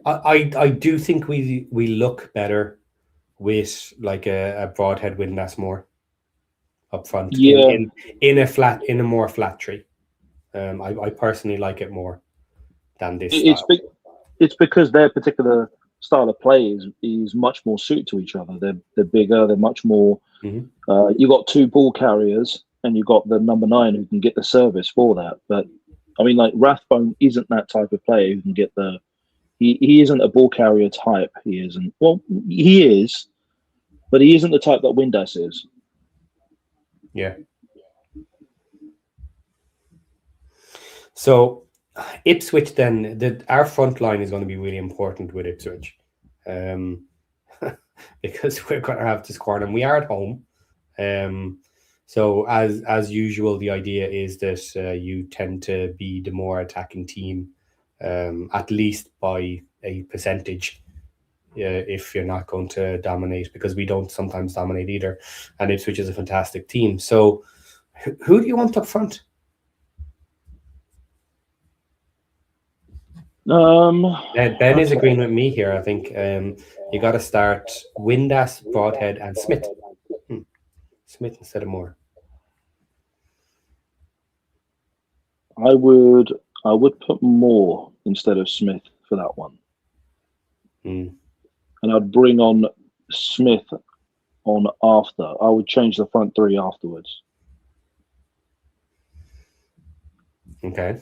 I do think we look better with like a broadhead windlass more up front.
Yeah.
In a more flat tree. I personally like it more than this style.
It's because their particular style of play is much more suited to each other. They're bigger, they're much more you got two ball carriers and you got the number 9 who can get the service for that. But I mean, like, Rathbone isn't that type of player who can get the he isn't a ball carrier type. He isn't. Well, he is, but he isn't the type that Windass is.
Yeah. So Ipswich then, our front line is going to be really important with Ipswich, because we're going to have to score them. We are at home, so as usual, the idea is that you tend to be the more attacking team, at least by a percentage. If you're not going to dominate, because we don't sometimes dominate either, and Ipswich is a fantastic team. So, who do you want up front? Ben is agreeing with me here. I think you got to start Windass, Broadhead, and Smith. Smith instead of Moore.
I would put Moore instead of Smith for that one. And I'd bring on Smith on after. I would change the front three afterwards.
Okay.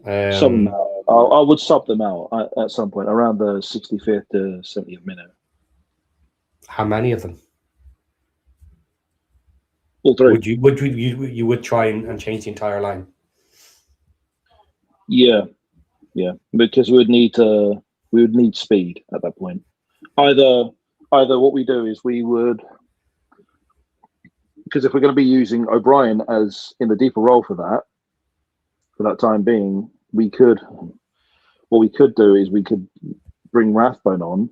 I would sub them out at some point around the 65th to 70th minute.
How many of them?
All three.
You would try and change the entire line?
Yeah, because we would need speed at that point. Either what we do is we would, because if we're going to be using O'Brien as in the deeper role for that time being, what we could do is we could bring Rathbone on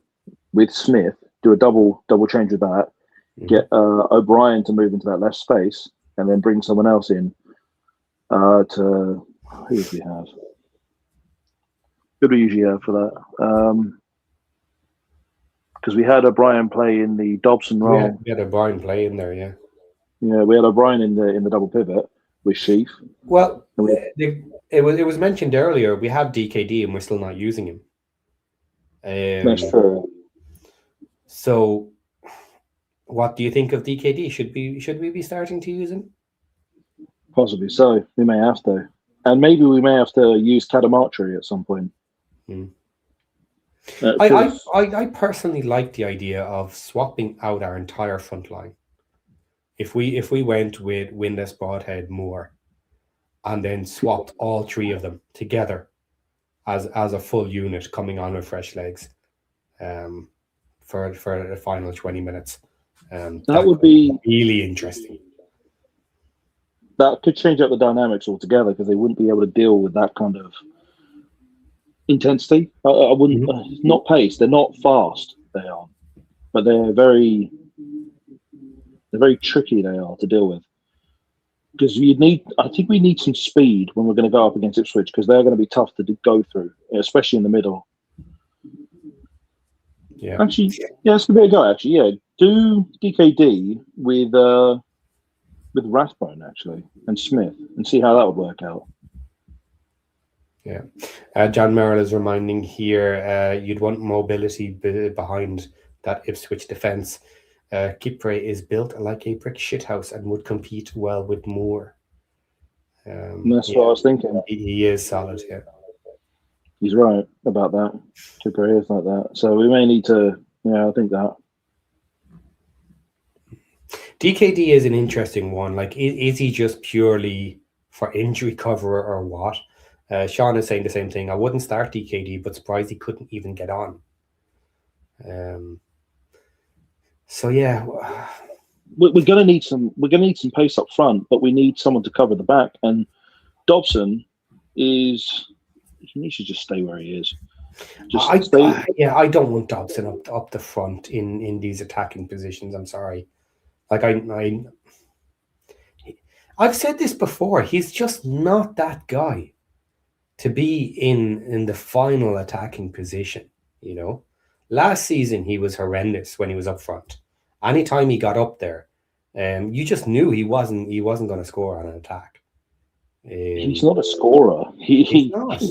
with Smith, do a double change with that, get O'Brien to move into that left space, and then bring someone else in to who do we have? Who do we usually have for that? Because we had O'Brien play in the Dobson role.
We had O'Brien play in there, yeah.
Yeah, we had O'Brien in the double pivot with Sheaf.
Well, it was mentioned earlier. We have DKD and we're still not using him.
That's true.
So, what do you think of DKD? Should we be starting to use him?
Possibly so. We may have to, and maybe we may have to use Cadamartri at some point.
I personally like the idea of swapping out our entire front line. If we went with Windass, Broadhead, Moore, and then swapped all three of them together as a full unit coming on with fresh legs, for the final 20 minutes,
that would be
really interesting.
That could change up the dynamics altogether because they wouldn't be able to deal with that kind of intensity. I wouldn't. Not pace. They're not fast. They are, but they're very tricky. They are to deal with because I think we need some speed when we're going to go up against Ipswich because they're going to be tough to go through, especially in the middle.
Yeah.
Actually, yeah, it's going to be a go. Actually, yeah, do DKD with Rathbone actually and Smith and see how that would work out.
Yeah, John Merrill is reminding here you'd want mobility behind that Ipswich defence. Kipre is built like a brick shithouse and would compete well with Moore.
That's what I was thinking.
He is solid, yeah.
He's right about that. Kipre is like that. So we may need to, I think that.
DKD is an interesting one. Like, is he just purely for injury cover or what? Sean is saying the same thing. I wouldn't start DKD, but surprised he couldn't even get on. So yeah,
we're gonna need some pace up front, but we need someone to cover the back. And Dobson he should just stay where he is. Just
I don't want Dobson up the front in these attacking positions. I'm sorry. Like I've said this before. He's just not that guy to be in the final attacking position. You know, last season he was horrendous when he was up front. Anytime he got up there, you just knew he wasn't going to score on an attack.
He's not a scorer.
He's not.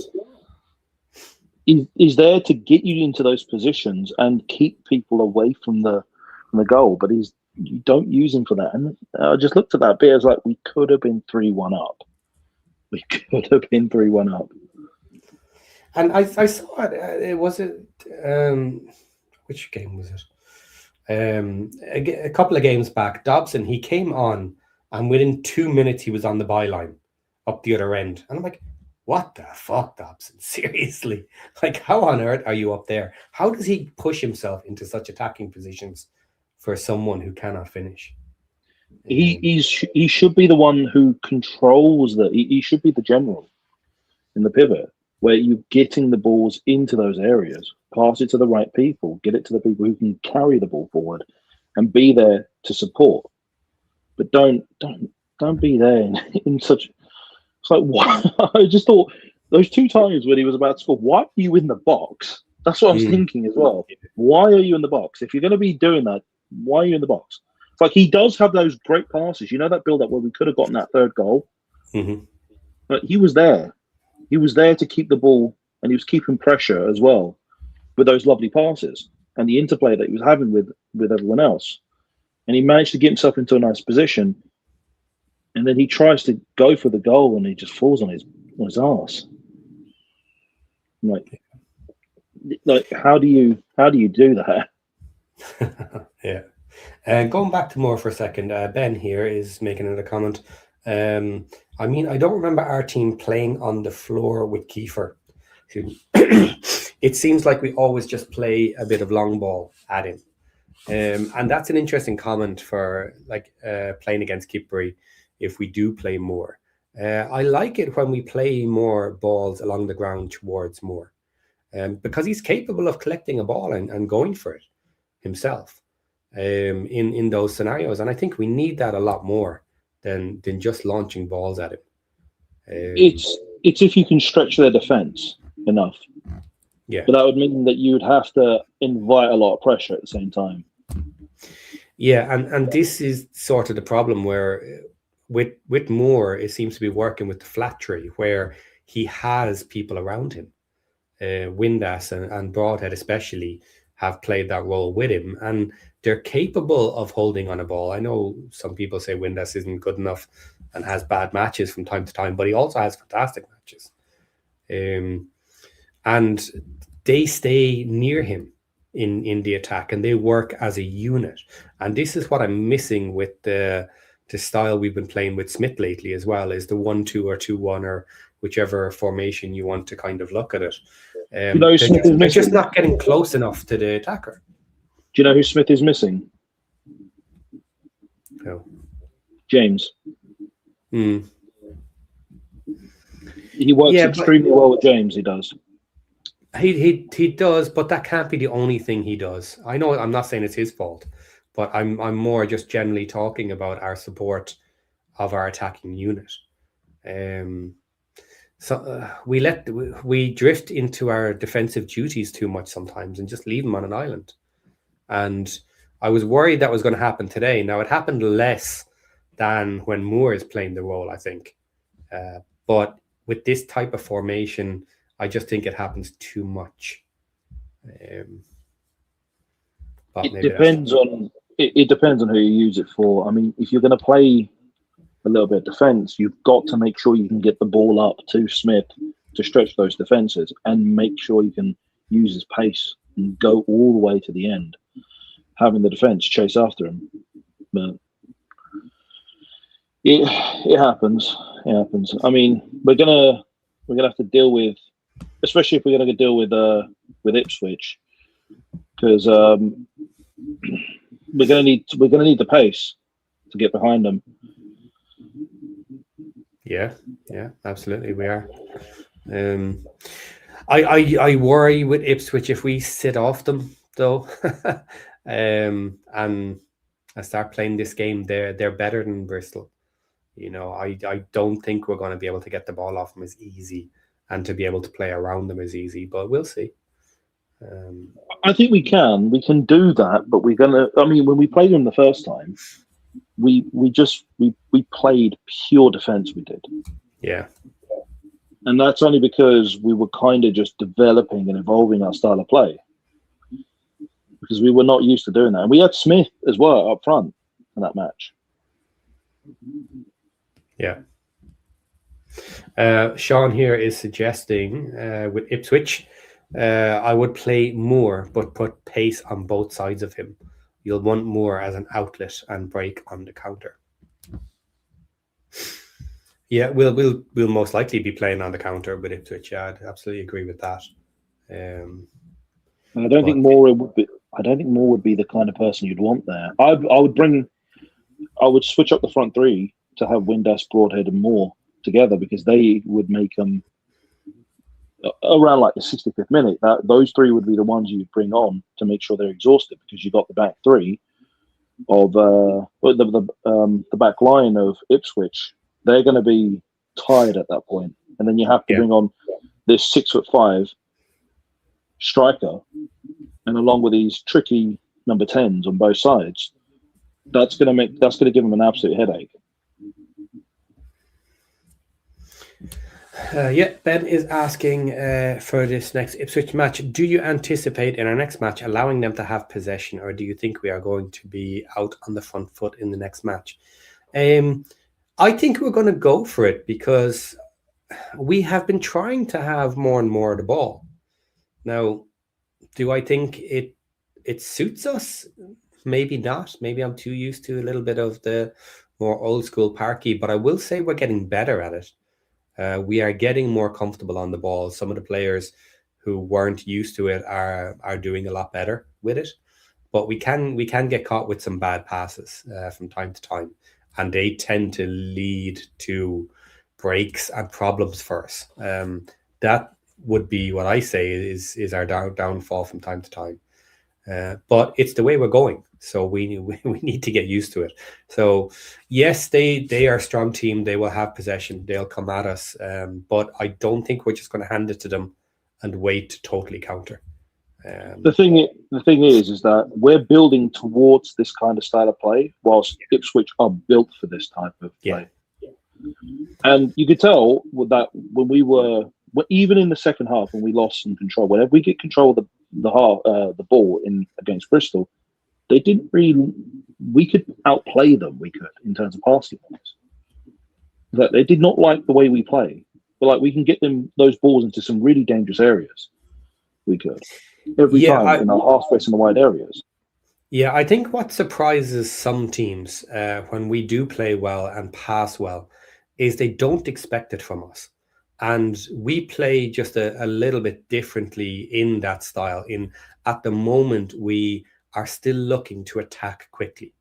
He's there to get you into those positions and keep people away from the goal. But you don't use him for that. And I just looked at that bit as like we could have been 3-1 up. We could have been 3-1 up.
And I saw it. Was it which game was it? A couple of games back, Dobson, he came on, and within 2 minutes he was on the byline up the other end. And I'm like, what the fuck, Dobson? Seriously? Like, how on earth are you up there? How does he push himself into such attacking positions for someone who cannot finish?
He should be the one who controls he should be the general in the pivot, where you're getting the balls into those areas, pass it to the right people, get it to the people who can carry the ball forward and be there to support. But don't be there in such. It's like, what? I just thought those 2 times when he was about to score, why are you in the box? That's what I was thinking as well. Why are you in the box? If you're going to be doing that, why are you in the box? It's like he does have those great passes. You know, that build-up where we could have gotten that 3rd goal?
Mm-hmm.
But he was there. He was there to keep the ball, and he was keeping pressure as well with those lovely passes and the interplay that he was having with everyone else. And he managed to get himself into a nice position. And then he tries to go for the goal, and he just falls on his arse. Like how do you do that?
Yeah. And going back to Moore for a second, Ben here is making another comment. I mean, I don't remember our team playing on the floor with Kiefer. It seems like we always just play a bit of long ball at him. And that's an interesting comment for playing against Kipbury if we do play more. I like it when we play more balls along the ground towards Moore, because he's capable of collecting a ball and going for it himself in those scenarios. And I think we need that a lot more than just launching balls at him.
It's if you can stretch their defense enough.
Yeah.
But that would mean that you would have to invite a lot of pressure at the same time.
Yeah, and this is sort of the problem where with Moore, it seems to be working with the flat tree where he has people around him. Windass and Broadhead especially have played that role with him, and they're capable of holding on a ball. I know some people say Windass isn't good enough and has bad matches from time to time, but he also has fantastic matches. And they stay near him in the attack, and they work as a unit. And this is what I'm missing with the style we've been playing with Smith lately as well, is the 1-2 or 2-1 or whichever formation you want to kind of look at it. They're just not getting close enough to the attacker.
Do you know who Smith is missing?
No.
James.
Hmm.
He works extremely well with James. He does.
He does, but that can't be the only thing he does. I know I'm not saying it's his fault, but I'm more just generally talking about our support of our attacking unit. So we drift into our defensive duties too much sometimes and just leave them on an island. And I was worried that was going to happen today. Now, it happened less than when Moore is playing the role, I think. But with this type of formation, I just think it happens too much.
It depends on who you use it for. I mean, if you're going to play a little bit of defense, you've got to make sure you can get the ball up to Smith to stretch those defenses and make sure you can use his pace and go all the way to the end, having the defense chase after him. But it happens. It happens. I mean, we're gonna have to deal with, especially if we're gonna deal with Ipswich, because we're gonna need the pace to get behind them.
Yeah, absolutely, we are. I worry with Ipswich if we sit off them though, and I start playing this game. They're better than Bristol. You know, I don't think we're going to be able to get the ball off them as easy, and to be able to play around them as easy. But we'll see.
I think we can do that, but we're gonna. I mean, when we played them the first time, we played pure defense. We did.
Yeah.
And that's only because we were kind of just developing and evolving our style of play, because we were not used to doing that. And we had Smith as well up front in that match.
Yeah. Sean here is suggesting with Ipswich, I would play Moore, but put pace on both sides of him. You'll want Moore as an outlet and break on the counter. Yeah, we'll most likely be playing on the counter with Ipswich. Yeah, I'd absolutely agree with that.
I don't think Moore would be. I don't think Moore would be the kind of person you'd want there. I would switch up the front three to have Windass, Broadhead, and Moore together, because they would make them around like the 65th minute. Those three would be the ones you'd bring on to make sure they're exhausted, because you got the back three of the back line of Ipswich. They're going to be tired at that point, and then you have to bring on this 6'5" striker, and along with these tricky number 10s on both sides. That's going to give them an absolute headache.
Ben is asking for this next Ipswich match, do you anticipate in our next match allowing them to have possession, or do you think we are going to be out on the front foot in the next match? I think we're going to go for it, because we have been trying to have more and more of the ball. Now, do I think it suits us? Maybe not. Maybe I'm too used to a little bit of the more old school Parky, but I will say we're getting better at it. We are getting more comfortable on the ball. Some of the players who weren't used to it are doing a lot better with it, but we can get caught with some bad passes from time to time, and they tend to lead to breaks and problems for us. That would be what I say is our downfall from time to time. But it's the way we're going, so we need to get used to it. So yes, they are a strong team. They will have possession. They'll come at us, but I don't think we're just going to hand it to them and wait to totally counter.
The thing is that we're building towards this kind of style of play, whilst Ipswich are built for this type of play.
Yeah.
And you could tell that when we were, even in the second half, when we lost some control, whenever we get control of the ball against Bristol, they didn't really. We could outplay them. We could, in terms of passing points. That they did not like the way we play, but like we can get them those balls into some really dangerous areas. We could every time in our half space in the wide areas.
Yeah, I think what surprises some teams when we do play well and pass well is they don't expect it from us. And we play just a little bit differently in that style. At the moment, we are still looking to attack quickly.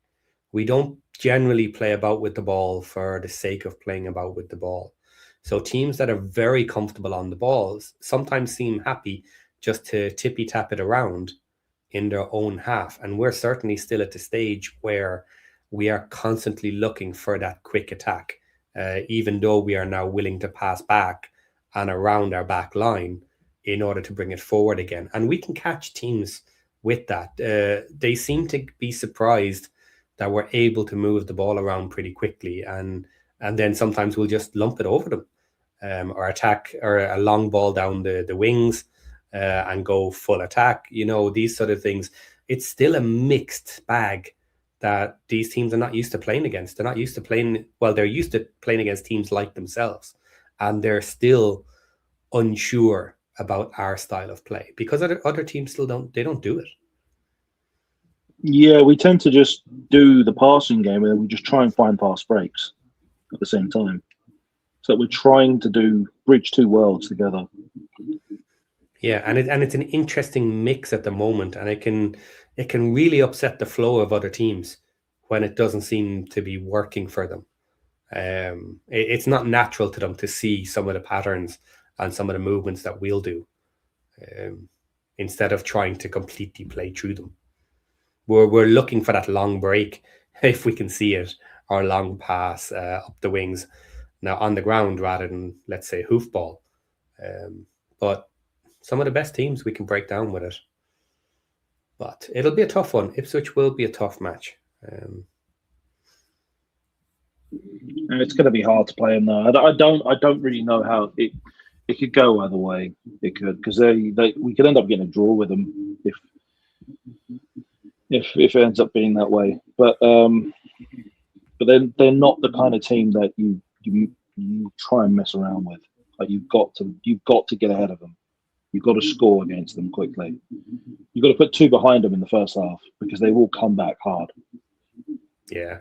We don't generally play about with the ball for the sake of playing about with the ball. So teams that are very comfortable on the balls sometimes seem happy just to tippy-tap it around in their own half. And we're certainly still at the stage where we are constantly looking for that quick attack, even though we are now willing to pass back and around our back line in order to bring it forward again. And we can catch teams with that. They seem to be surprised that we're able to move the ball around pretty quickly. And then sometimes we'll just lump it over them or attack, or a long ball down the wings and go full attack. You know, these sort of things. It's still a mixed bag that these teams are not used to playing against. They're not used to playing, they're used to playing against teams like themselves. And they're still unsure about our style of play because other teams still don't do it.
Yeah, we tend to just do the passing game and then we just try and find fast breaks at the same time. So we're trying to bridge two worlds together.
Yeah, and it's an interesting mix at the moment, and it can really upset the flow of other teams when it doesn't seem to be working for them. It's not natural to them to see some of the patterns and some of the movements that we'll do. instead of trying to completely play through them. We're looking for that long break, if we can see it, or long pass up the wings, now on the ground rather than, let's say, hoofball. But some of the best teams we can break down with it. But it'll be a tough one. Ipswich will be a tough match.
It's going to be hard to play them though. I don't really know how it could go either way. It could, because we could end up getting a draw with them if it ends up being that way. But they're not the kind of team that you try and mess around with. Like you've got to get ahead of them. You've got to score against them quickly. You've got to put 2 behind them in the first half, because they will come back hard.
Yeah.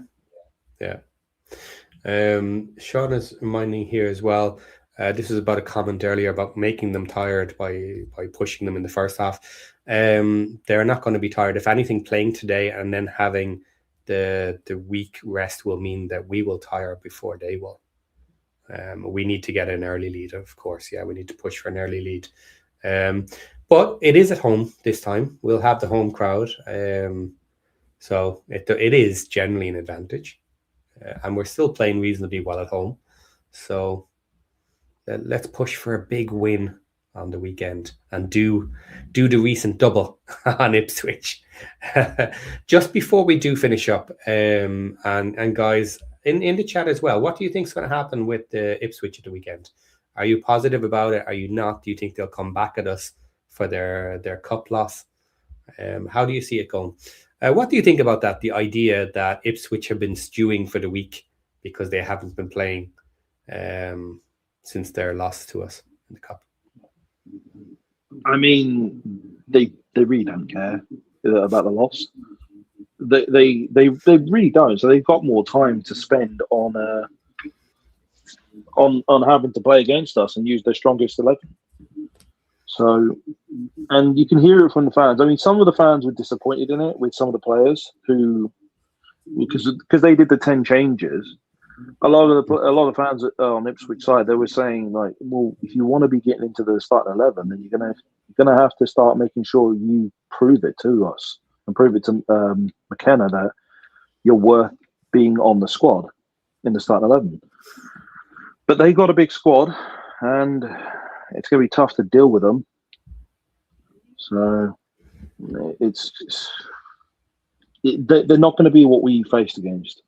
Sean is reminding here as well. This is about a comment earlier about making them tired by pushing them in the first half. They're not going to be tired. If anything, playing today and then having the week rest will mean that we will tire before they will. We need to get an early lead, of course. Yeah, we need to push for an early lead. But it is at home this time. We'll have the home crowd. So it is generally an advantage. And we're still playing reasonably well at home. So let's push for a big win on the weekend and do the recent double on Ipswich. Just before we do finish up, and guys, in the chat as well, what do you think is going to happen with the Ipswich at the weekend? Are you positive about it? Are you not? Do you think they'll come back at us for their cup loss? How do you see it going? What do you think about that? The idea that Ipswich have been stewing for the week because they haven't been playing since their loss to us in the cup.
I mean, they really don't care about the loss. They really don't. So they've got more time to spend on having to play against us and use their strongest 11. So, and you can hear it from the fans. I mean, some of the fans were disappointed in it with some of the players who, because they did the 10 changes. A lot of fans on Ipswich side, they were saying like, well, if you want to be getting into the starting 11, then you're gonna have to start making sure you prove it to us and prove it to McKenna that you're worth being on the squad in the starting 11. But they got a big squad, and it's going to be tough to deal with them. So they're not going to be what we faced against.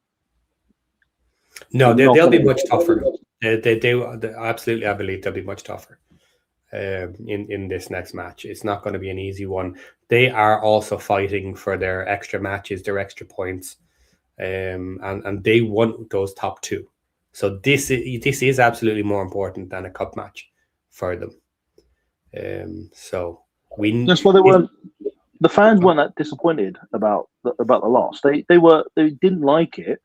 No, they'll be much tougher. They absolutely, I believe they'll be much tougher in this next match. It's not going to be an easy one. They are also fighting for their extra matches, their extra points, and they want those top 2. So this is absolutely more important than a cup match for them. So
that's why they weren't. The fans weren't that disappointed about the loss. They didn't like it,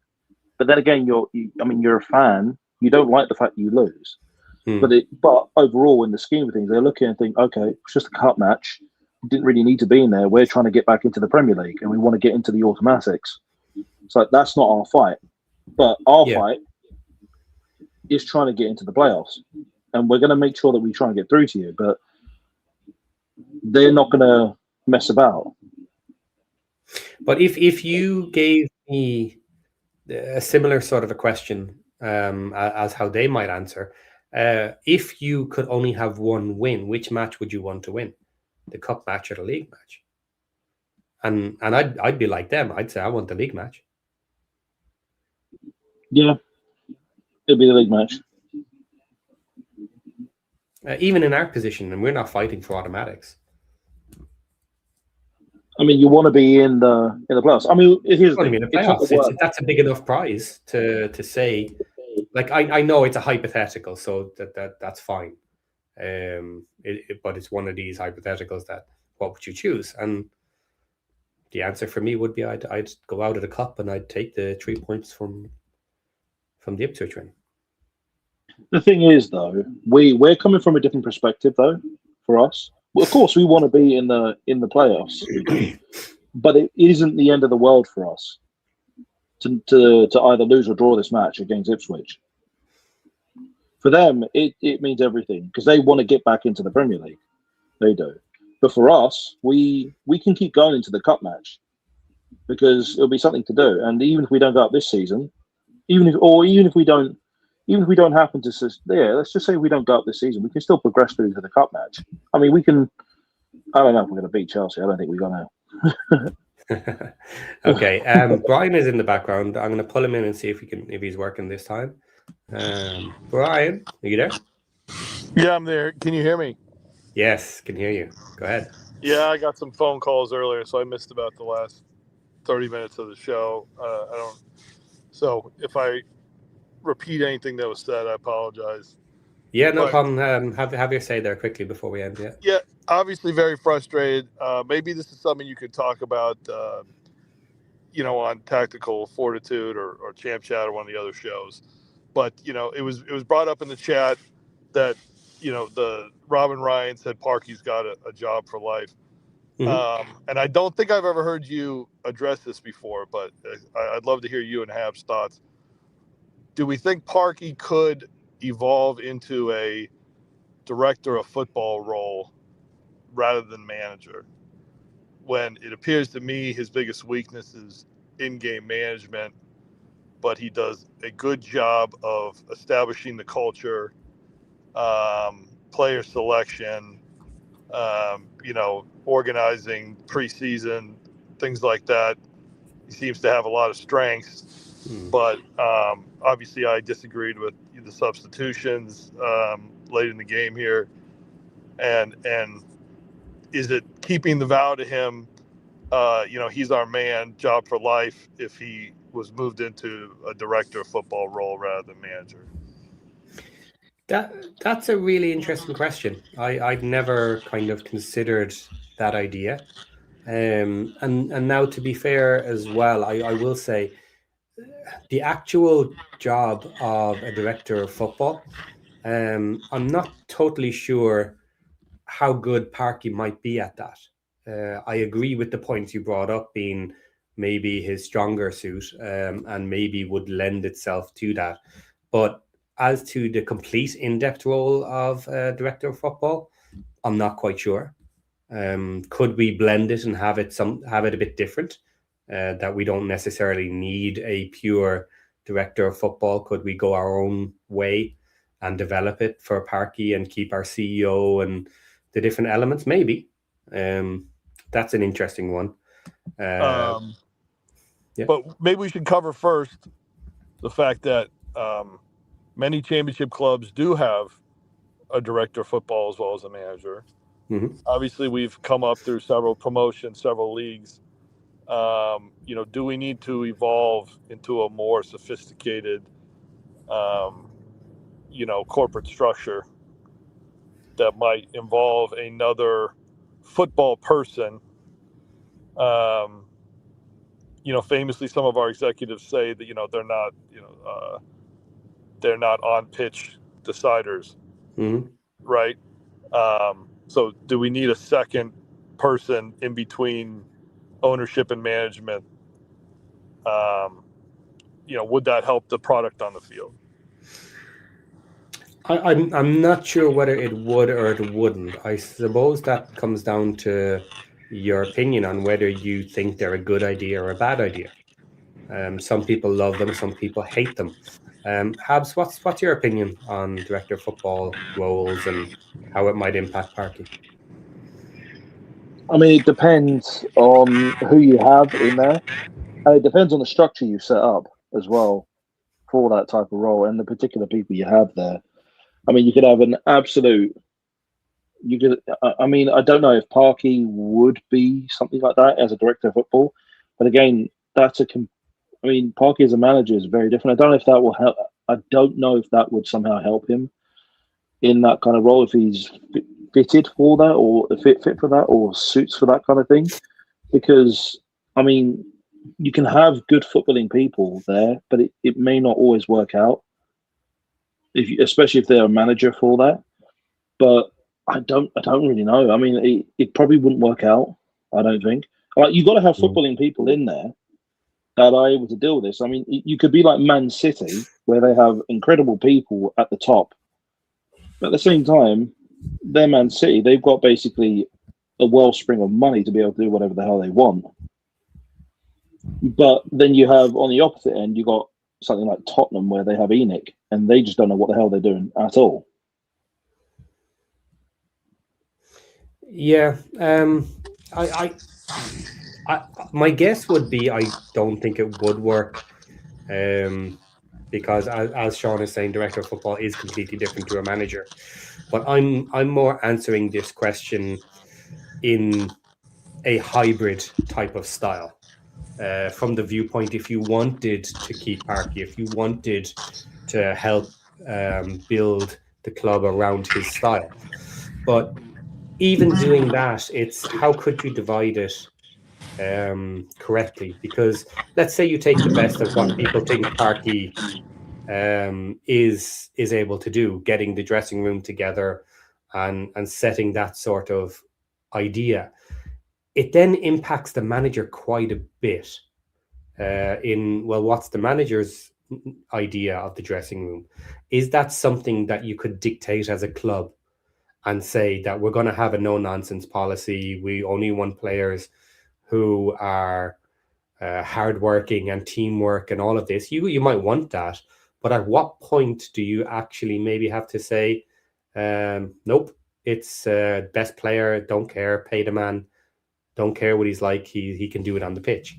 but then again, you're a fan. You don't like the fact you lose, but overall, in the scheme of things, they're looking and think, okay, it's just a cup match. We didn't really need to be in there. We're trying to get back into the Premier League, and we want to get into the automatics. So that's not our fight, but our fight is trying to get into the playoffs, and we're going to make sure that we try and get through to you. But they're not going to mess about.
But if you gave me a similar sort of a question as how they might answer, if you could only have one win, which match would you want to win? The cup match or the league match? And I'd be like them. I'd say I want the league match.
Yeah, it'd be the league match.
Even in our position, and we're not fighting for automatics.
I mean, you want to be in the playoffs. I mean, here's the
thing. That's a big enough prize to say. Like I know it's a hypothetical, so that's fine. But it's one of these hypotheticals that what would you choose? And the answer for me would be I'd go out of the cup and I'd take the 3 points from the Ipswich win.
The thing is, though, we're coming from a different perspective, though, for us. Well, of course, we want to be in the playoffs, but it isn't the end of the world for us to either lose or draw this match against Ipswich. For them, it means everything because they want to get back into the Premier League. They do. But for us, we can keep going into the cup match because it'll be something to do. And even if we don't go up this season, even if we don't happen to, let's just say we don't go up this season, we can still progress through to the cup match. I mean, we can. I don't know if we're going to beat Chelsea. I don't think we're going to.
Okay. Brian is in the background. I'm going to pull him in and see if he's working this time. Brian, are you there?
Yeah, I'm there. Can you hear me?
Yes, can hear you. Go ahead.
Yeah, I got some phone calls earlier, so I missed about the last 30 minutes of the show. So if I repeat anything that was said, I apologize.
Yeah, no problem. Have your say there quickly before we end.
Yeah, obviously very frustrated. Maybe this is something you could talk about, on Tactical Fortitude or Champ Chat or one of the other shows. But it was brought up in the chat that the Robin Ryan said Parky's got a job for life.
Mm-hmm.
And I don't think I've ever heard you address this before, but I'd love to hear you and Hab's thoughts. Do we think Parky could evolve into a director of football role rather than manager, when it appears to me his biggest weakness is in-game management, but he does a good job of establishing the culture, player selection, organizing preseason, things like that. He seems to have a lot of strengths, but obviously I disagreed with the substitutions late in the game here. And is it keeping the vow to him? He's our man, job for life, if he was moved into a director of football role rather than manager?
That's a really interesting question. I'd never kind of considered that idea. And now, to be fair as well, I will say the actual job of a director of football, I'm not totally sure how good Parky might be at that. I agree with the points you brought up being maybe his stronger suit, and maybe would lend itself to that. But as to the complete in-depth role of director of football, I'm not quite sure. Could we blend it and have it a bit different? That we don't necessarily need a pure director of football. Could we go our own way and develop it for Parky and keep our CEO and the different elements? Maybe. That's an interesting one. Yeah.
But maybe we should cover first the fact that many championship clubs do have a director of football as well as a manager.
Mm-hmm.
Obviously, we've come up through several promotions, several leagues. Do we need to evolve into a more sophisticated, corporate structure that might involve another football person? Famously, some of our executives say that they're not on pitch deciders, right? So, do we need a second person in between ownership and management? Would that help the product on the field?
I'm not sure whether it would or it wouldn't. I suppose that comes down to your opinion on whether you think they're a good idea or a bad idea. Some people love them, some people hate them. Habs, what's your opinion on director of football roles and how it might impact Parky?
I mean, it depends on who you have in there. And it depends on the structure you set up as well for that type of role and the particular people you have there. I mean, you could have an absolute. I mean, I don't know if Parky would be something like that as a director of football, but again, Parky as a manager is very different. I don't know if that will help. I don't know if that would somehow help him in that kind of role, if he's fitted for that or fit for that or suits for that kind of thing. Because, I mean, you can have good footballing people there, but it may not always work out, especially if they're a manager for that. But I don't really know. I mean, it probably wouldn't work out, I don't think. Like, you've got to have footballing people in there that are able to deal with this. I mean, you could be like Man City, where they have incredible people at the top. But at the same time, they're Man City. They've got basically a wellspring of money to be able to do whatever the hell they want. But then you have on the opposite end, you got something like Tottenham where they have ENIC and they just don't know what the hell they're doing at all.
Yeah, my guess would be I don't think it would work, because as Sean is saying, director of football is completely different to a manager. But I'm more answering this question in a hybrid type of style, from the viewpoint, if you wanted to keep Parky, if you wanted to help build the club around his style. But even doing that, it's how could you divide it correctly? Because let's say you take the best of what people think Parky is able to do, getting the dressing room together and setting that sort of idea. It then impacts the manager quite a bit. What's the manager's idea of the dressing room? Is that something that you could dictate as a club and say that we're going to have a no-nonsense policy? We only want players who are hardworking and teamwork and all of this. You might want that, but at what point do you actually maybe have to say, nope, it's best player, don't care, pay the man, don't care what he's like, he can do it on the pitch.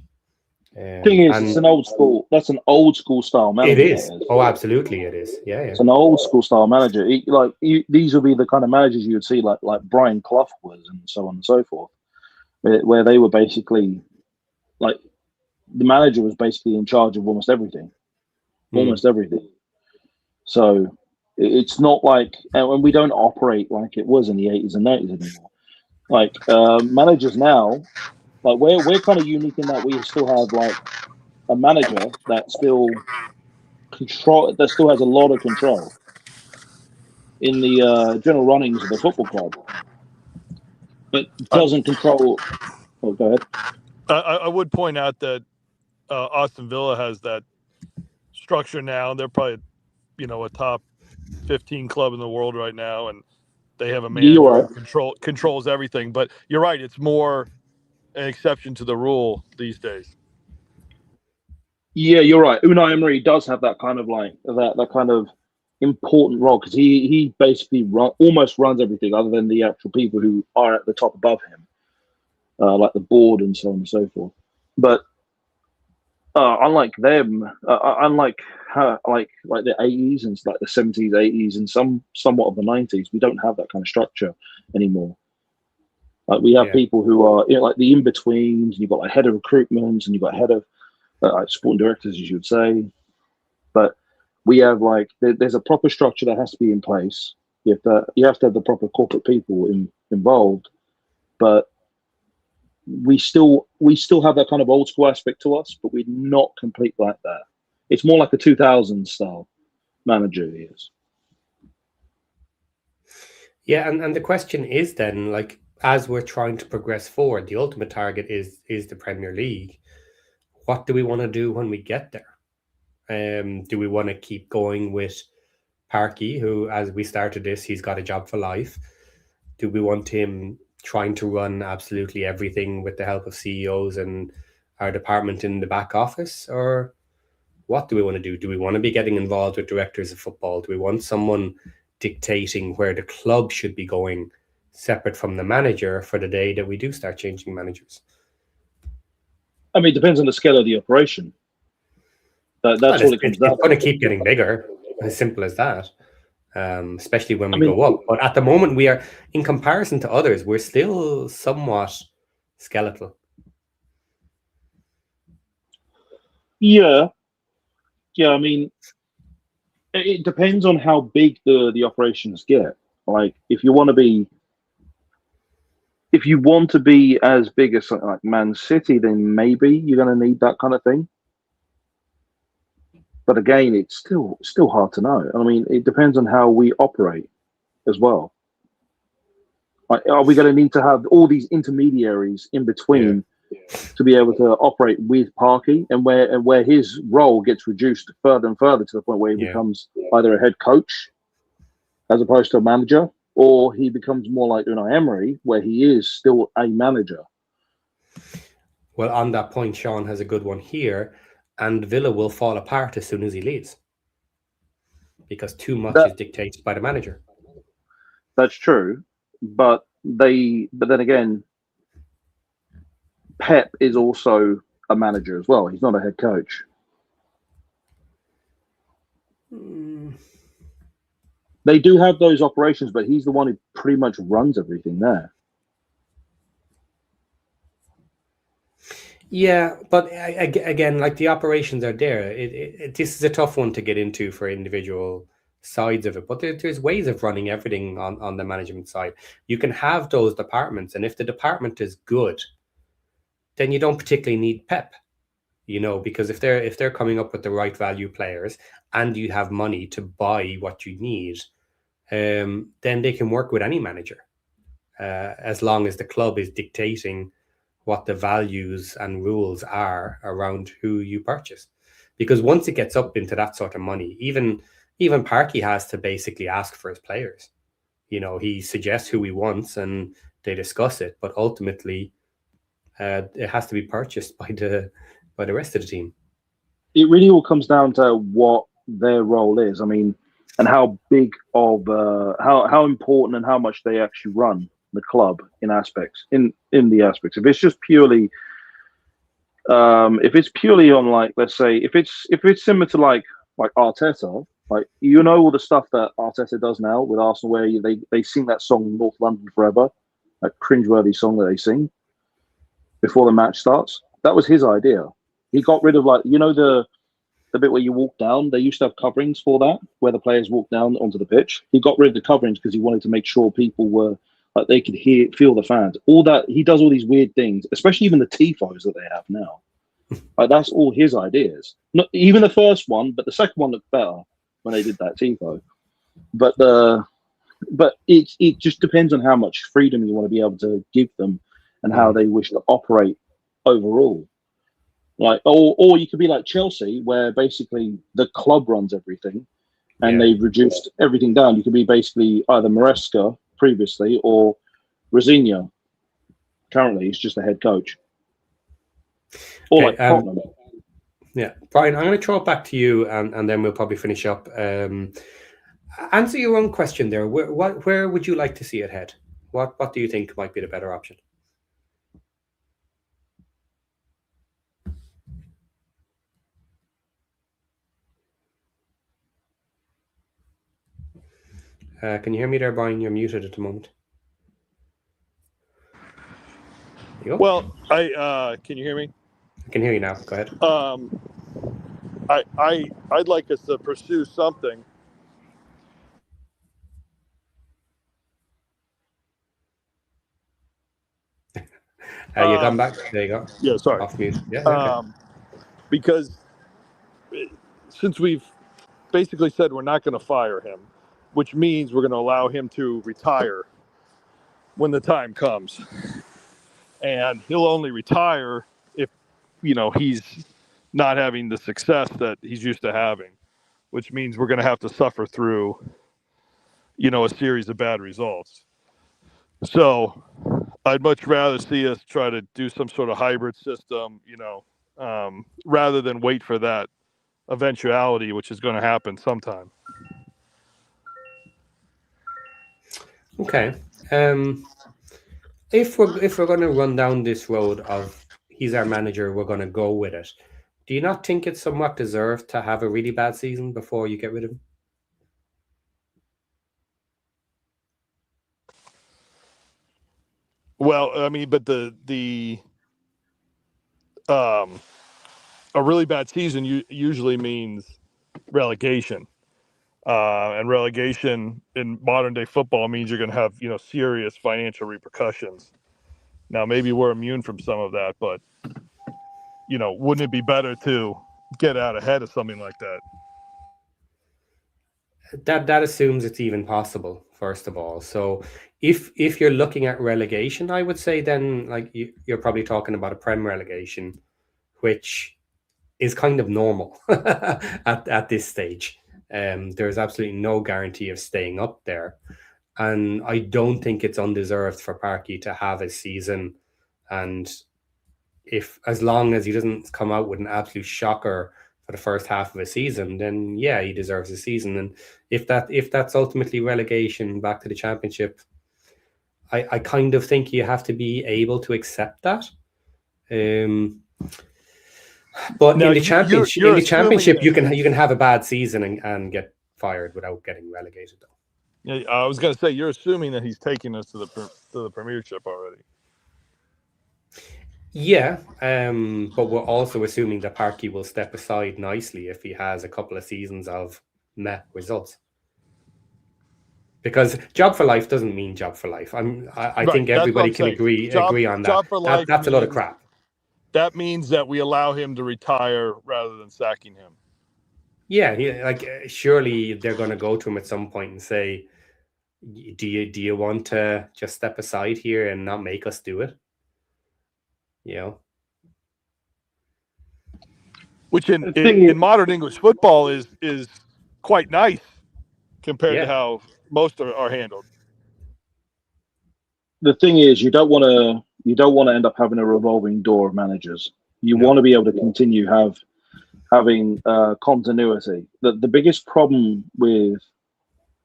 Thing is, it's an old school. That's an old school style manager.
It is. Oh, absolutely, it is. Yeah.
It's an old school style manager. These would be the kind of managers you would see, like Brian Clough was, and so on and so forth, where they were basically like the manager was basically in charge of almost everything, So it's not like, and we don't operate like it was in the 80s and 90s anymore. Like managers now. Like we're kind of unique in that we still have like a manager that still has a lot of control in the general runnings of the football club, but doesn't control. Oh, go ahead.
I would point out that Aston Villa has that structure now. They're probably, a top 15 club in the world right now, and they have a manager who controls everything. But you're right; it's more an exception to the rule these days.
Yeah, you're right. Unai Emery does have that kind of like that kind of important role because he basically almost runs everything other than the actual people who are at the top above him, like the board and so on and so forth. But unlike them, unlike the 80s and like the 70s, 80s, and somewhat of the 90s, we don't have that kind of structure anymore. Like we have people who are like the in-betweens. You've got like head of recruitment, and you've got head of like sporting directors, as you would say. But we have like there's a proper structure that has to be in place. You have to have the proper corporate people involved. But we still have that kind of old school aspect to us, but we're not complete like that. It's more like a 2000s style manager he is.
Yeah, and the question is then, like, as we're trying to progress forward, the ultimate target is the Premier League. What do we want to do when we get there? Do we want to keep going with Parky, who, as we started this, he's got a job for life? Do we want him trying to run absolutely everything with the help of CEOs and our department in the back office? Or what do we want to do? Do we want to be getting involved with directors of football? Do we want someone dictating where the club should be going, separate from the manager, for the day that we do start changing managers?
I mean, it depends on the scale of the operation. That's all it comes down to.
It's going to keep getting bigger, as simple as that, especially when we go up. But at the moment, we are, in comparison to others, we're still somewhat skeletal.
Yeah. I mean, it depends on how big the operations get. Like, if you want to be as big as something like Man City, then maybe you're going to need that kind of thing. But again, it's still hard to know. I mean, it depends on how we operate as well. Like, are we going to need to have all these intermediaries in between to be able to operate with Parky, and where his role gets reduced further and further to the point where he becomes either a head coach as opposed to a manager, or he becomes more like Unai Emery, where he is still a manager.
Well, on that point, Sean has a good one here, and Villa will fall apart as soon as he leaves because too much is dictated by the manager.
That's true, but then again, Pep is also a manager as well. He's not a head coach. They do have those operations, but he's the one who pretty much runs everything there.
Yeah, but again, like the operations are there. This is a tough one to get into for individual sides of it, but there's ways of running everything on the management side. You can have those departments, and if the department is good, then you don't particularly need Pep, because if they're coming up with the right value players and you have money to buy what you need, then they can work with any manager, as long as the club is dictating what the values and rules are around who you purchase. Because once it gets up into that sort of money, even Parky has to basically ask for his players. He suggests who he wants and they discuss it, but ultimately it has to be purchased by the rest of the team.
It really all comes down to what their role is. I mean, and how big of how important and how much they actually run the club in the aspects. If it's just purely if it's purely on, like, let's say if it's similar to like Arteta, like, all the stuff that Arteta does now with Arsenal, where they sing that song North London Forever, that cringeworthy song that they sing before the match starts. That was his idea. He got rid of, like, the bit where you walk down. They used to have coverings for that, where the players walk down onto the pitch. He got rid of the coverings because he wanted to make sure people were, like, they could feel the fans. All that, he does all these weird things, especially even the tifos that they have now. Like, that's all his ideas. Not even the first one, but the second one looked better when they did that tifo. But it just depends on how much freedom you want to be able to give them and how they wish to operate overall. Like, or you could be like Chelsea, where basically the club runs everything, and they've reduced everything down. You could be basically either Maresca previously or Rosenior. Currently, he's just a head coach. Or like Tottenham.
Yeah, Brian, I'm going to throw it back to you, and then we'll probably finish up. Answer your own question there. Where would you like to see it head? What do you think might be the better option? Can you hear me there, Brian? You're muted at the moment. There you go.
Well, can you hear me?
I can hear you now. Go ahead.
I'd like us to pursue something.
You gone back? There you go.
Yeah, sorry.
Off mute. Yeah. Okay.
Because since we've basically said we're not going to fire him, which means we're going to allow him to retire when the time comes. And he'll only retire if, he's not having the success that he's used to having, which means we're going to have to suffer through, a series of bad results. So I'd much rather see us try to do some sort of hybrid system, rather than wait for that eventuality, which is going to happen sometime.
Okay. If we're going to run down this road of he's our manager, we're going to go with it. Do you not think it's somewhat deserved to have a really bad season before you get rid of him?
Well, I mean, but a really bad season usually means relegation. And relegation in modern day football means you're going to have, serious financial repercussions. Now, maybe we're immune from some of that, but, wouldn't it be better to get out ahead of something like that?
That assumes it's even possible, first of all. So if you're looking at relegation, I would say then, like, you're probably talking about a Prem relegation, which is kind of normal at this stage. There's absolutely no guarantee of staying up there. And I don't think it's undeserved for Parky to have a season. And if, as long as he doesn't come out with an absolute shocker for the first half of a season, then yeah, he deserves a season. And if that's ultimately relegation back to the Championship, I kind of think you have to be able to accept that. But
Now,
in the
you're
championship,
assuming
you can have a bad season and get fired without getting relegated, though.
Yeah, I was going to say, you're assuming that he's taking us to the Premiership already.
Yeah, but we're also assuming that Parky will step aside nicely if he has a couple of seasons of meh results. Because job for life doesn't mean job for life. I
Right,
think
that's what
everybody
I'm
can
saying.
agree on that.
Job for life
That's a lot of
means-
crap.
That means that we allow him to retire rather than sacking him.
Yeah, surely they're going to go to him at some point and say, "Do you want to just step aside here and not make us do it?" You know,
Which in
The thing is-
modern English football is quite nice compared to
Yeah.
how most are handled.
The thing is, you don't want to end up having a revolving door of managers. You
No.
want to be able to continue having continuity. The biggest problem with,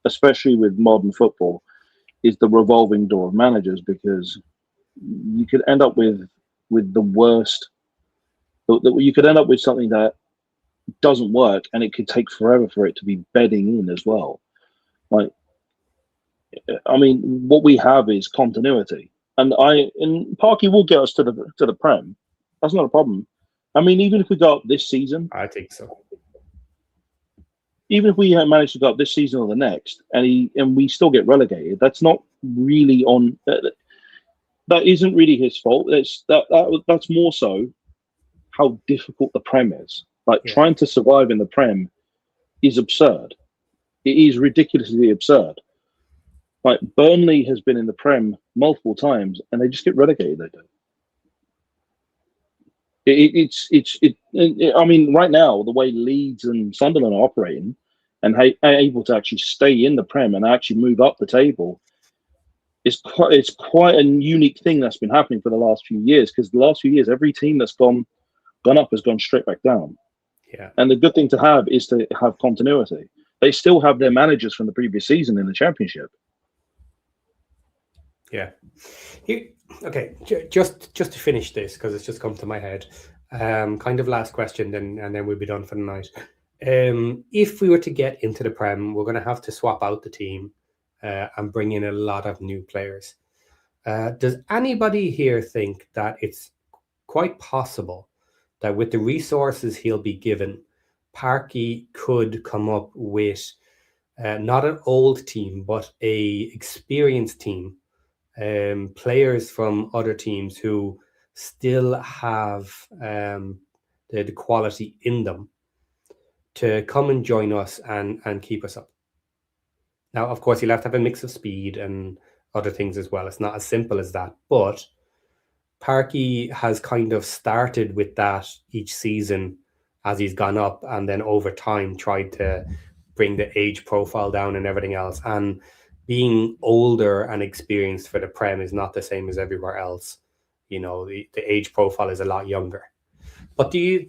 especially with modern football, is the revolving door of managers, because you could end up with the worst. You could end up with something that doesn't work, and it could take forever for it to be bedding in as well. Like, I mean, what we have is continuity, and Parky will get us to the Prem. That's not a problem. I mean, even if we go up this season,
I think so.
even if we manage to go up this season or the next, and we still get relegated, that's not really on. That isn't really his fault. That's more so how difficult the Prem is. Like,
Yeah.
trying to survive in the Prem is absurd. It is ridiculously absurd. Like, Burnley has been in the Prem multiple times, and they just get relegated. They do. I mean, right now, the way Leeds and Sunderland are operating and are able to actually stay in the Prem and actually move up the table, it's quite a unique thing that's been happening for the last few years. Because the last few years, every team that's gone up has gone straight back down.
Yeah.
And the good thing to have is to have continuity. They still have their managers from the previous season in the Championship.
Yeah. Okay. Just to finish this, because it's just come to my head. Kind of last question, and then we'll be done for the night. If we were to get into the Prem, we're going to have to swap out the team and bring in a lot of new players. Does anybody here think that it's quite possible that with the resources he'll be given, Parky could come up with not an old team, but a experienced team, players from other teams who still have the quality in them to come and join us and keep us up? Now, of course, you'll have to have a mix of speed and other things as well. It's not as simple as that, but Parky has kind of started with that each season as he's gone up, and then over time tried to bring the age profile down and everything else. And being older and experienced for the Prem is not the same as everywhere else. You know, the age profile is a lot younger. But do you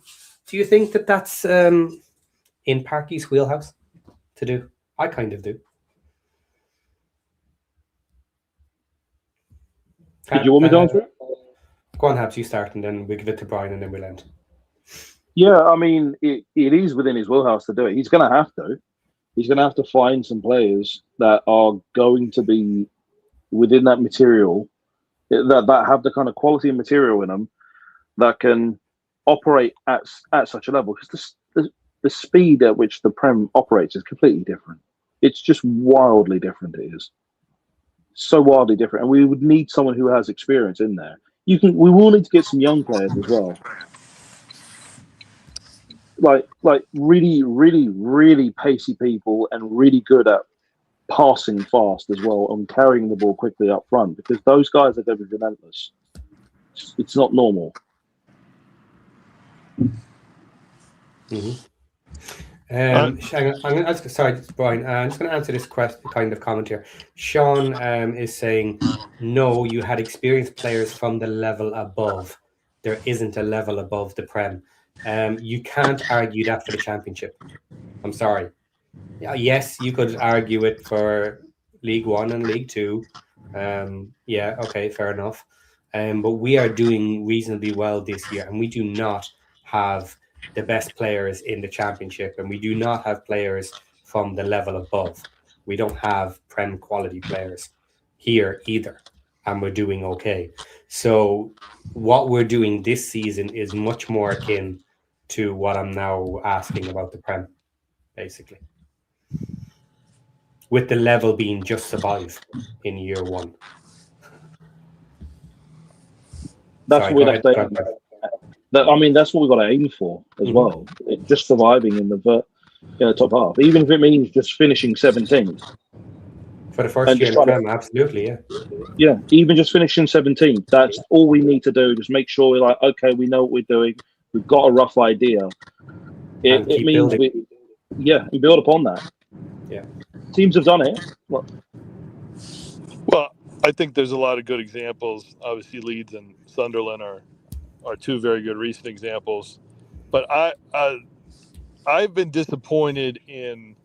think that that's in Parky's wheelhouse to do? I kind of do.
Did you want me to answer it?
Go on, Habs, you start, and then we'll give it to Brian, and then we'll end.
Yeah, I mean, it is within his wheelhouse to do it. He's going to have to. He's going to have to find some players that are going to be within that material, that have the kind of quality and material in them that can operate at such a level. Because the speed at which the Prem operates is completely different. It's just wildly different. It is so wildly different, and we would need someone who has experience in there. We will need to get some young players as well. Like really, really, really pacey people, and really good at passing fast as well and carrying the ball quickly up front, because those guys are going to be relentless. It's not normal.
Mm-hmm. I'm gonna ask, sorry, Brian. I'm just going to answer this kind of comment here. Sean is saying, no, you had experienced players from the level above. There isn't a level above the Prem. You can't argue that for the Championship. I'm sorry. Yes, you could argue it for League One and League Two. Yeah, okay, fair enough. But we are doing reasonably well this year, and we do not have the best players in the Championship, and we do not have players from the level above. We don't have Prem quality players here either, and we're doing okay. So, what we're doing this season is much more akin to what I'm now asking about the Prem, basically, with the level being just survive in year one.
That's
Sorry,
what we'd
go
have
ahead.
to. I mean, that's what we've got to aim for as well. Just surviving in the top half, even if it means just finishing 17th.
For the first
And
year in
just
the
trying
Prem, absolutely, yeah.
Yeah, even just finishing 17th. That's all we need to do. Just make sure we're like, okay, we know what we're doing. We've got a rough idea.
And
It
keep
means
building.
we build upon that.
Yeah.
Teams have done it.
Well, I think there's a lot of good examples. Obviously, Leeds and Sunderland are two very good recent examples. But I've been disappointed in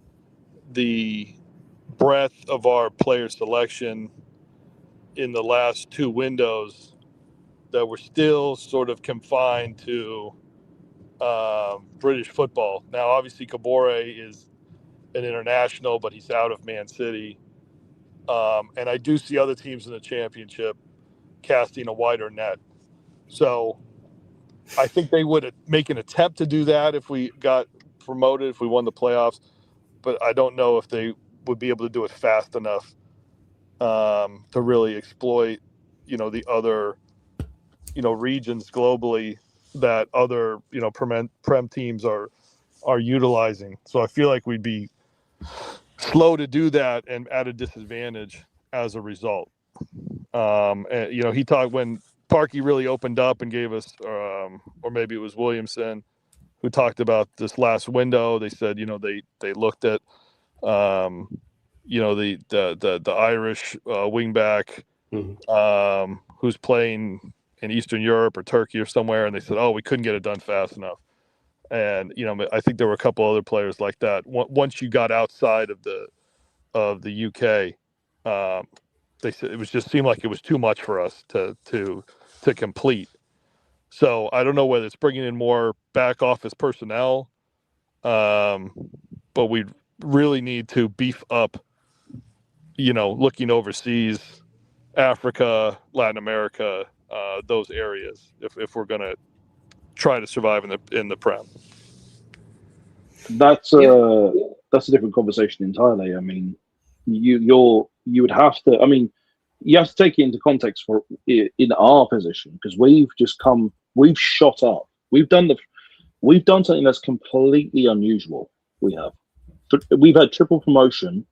the breadth of our player selection in the last two windows, that we're still sort of confined to British football. Now, obviously, Kabore is an international, but he's out of Man City. And I do see other teams in the Championship casting a wider net. So I think they would make an attempt to do that if we got promoted, if we won the playoffs. But I don't know if they would be able to do it fast enough to really exploit, the other, regions globally that other, prem teams are utilizing. So I feel like we'd be slow to do that and at a disadvantage as a result. And, he talked when Parkey really opened up and gave us, or maybe it was Williamson who talked about this last window. They said, they looked at, the Irish wingback who's playing in Eastern Europe or Turkey or somewhere, and they said, oh, we couldn't get it done fast enough. And I think there were a couple other players like that. Once you got outside of the UK, they said it just seemed like it was too much for us to complete. So I don't know whether it's bringing in more back office personnel, but we really need to beef up, looking overseas, Africa, Latin America, those areas, if we're going to try to survive in the Prem.
That's a different conversation entirely. I mean, you would have to. I mean, you have to take it into context in our position, because we've shot up. We've done something that's completely unusual. We've had triple promotion,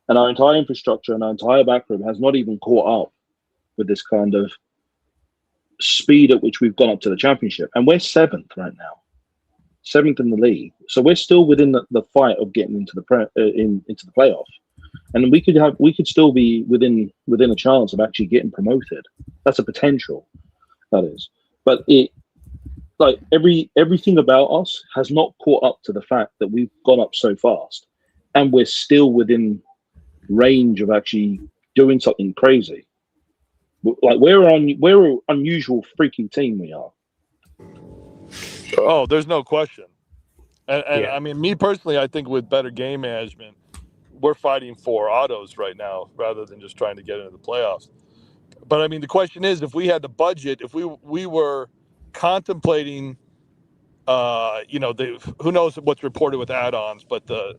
and our entire infrastructure and our entire backroom has not even caught up with this kind of speed at which we've gone up to the Championship, and we're 7th right now. 7th in the league, so we're still within the fight of getting into the playoff, and we could still be within a chance of actually getting promoted. That's a potential, that is. But everything about us has not caught up to the fact that we've gone up so fast, and we're still within range of actually doing something crazy. Like we're an unusual freaking team. We are.
Oh, there's no question. And
Yeah.
I mean, me personally, I think with better game management, we're fighting for autos right now rather than just trying to get into the playoffs. But I mean, the question is, if we had the budget, if we were contemplating, who knows what's reported with add-ons, but the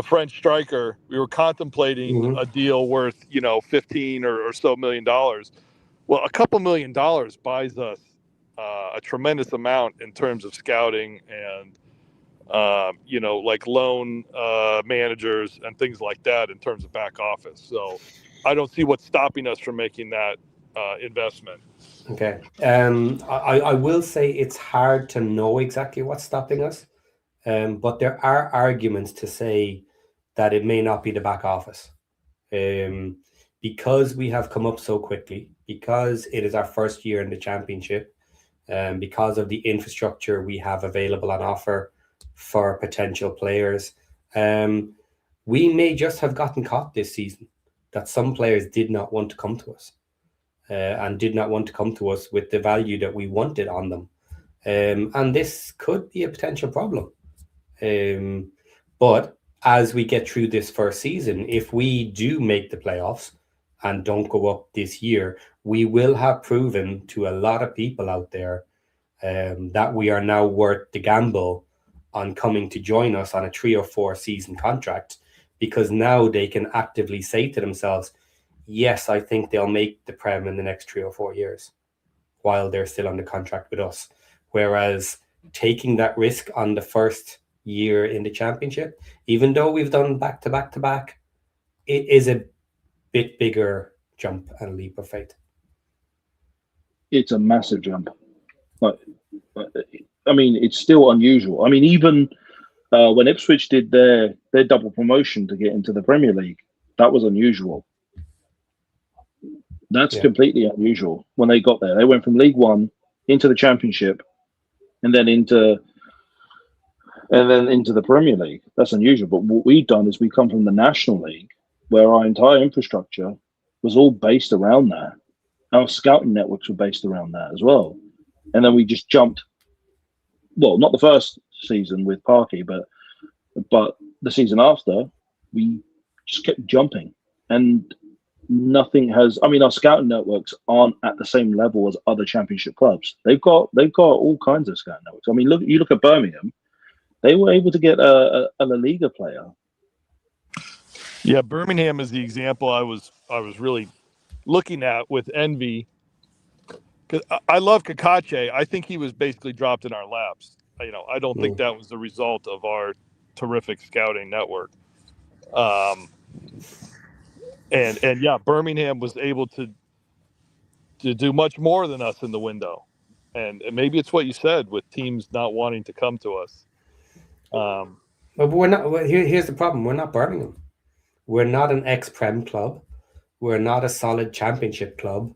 French striker, we were contemplating a deal worth, 15 or so $1 million. Well, a couple $1 million buys us a tremendous amount in terms of scouting and, like loan managers and things like that in terms of back office. So I don't see what's stopping us from making that investment.
Okay. I will say it's hard to know exactly what's stopping us, but there are arguments to say that it may not be the back office. Because we have come up so quickly, because it is our first year in the championship, because of the infrastructure we have available on offer for potential players, we may just have gotten caught this season that some players did not want to come to us. And did not want to come to us with the value that we wanted on them. And this could be a potential problem. But as we get through this first season, if we do make the playoffs and don't go up this year, we will have proven to a lot of people out there that we are now worth the gamble on coming to join us on a 3 or 4 season contract, because now they can actively say to themselves, yes, I think they'll make the Prem in the next 3 or 4 years while they're still under contract with us. Whereas taking that risk on the first year in the championship, even though we've done back to back to back, it is a bit bigger jump and leap of faith.
It's a massive jump. I mean, it's still unusual. I mean, even when Ipswich did their double promotion to get into the Premier League, that was unusual. That's completely unusual. When they got there, they went from League One into the Championship, and then into the Premier League. That's unusual. But what we've done is we come from the National League, where our entire infrastructure was all based around that. Our scouting networks were based around that as well. And then we just jumped. Well, not the first season with Parky, but the season after, we just kept jumping. And nothing has. I mean, our scouting networks aren't at the same level as other Championship clubs. They've got all kinds of scouting networks. I mean, look at Birmingham. They were able to get a La Liga player.
Yeah, Birmingham is the example I was really looking at with envy. Because I love Kakache. I think he was basically dropped in our laps. I don't think that was the result of our terrific scouting network. And yeah, Birmingham was able to do much more than us in the window, and maybe it's what you said with teams not wanting to come to us.
But we're not. Here's the problem: we're not Birmingham. We're not an ex-Prem club. We're not a solid Championship club.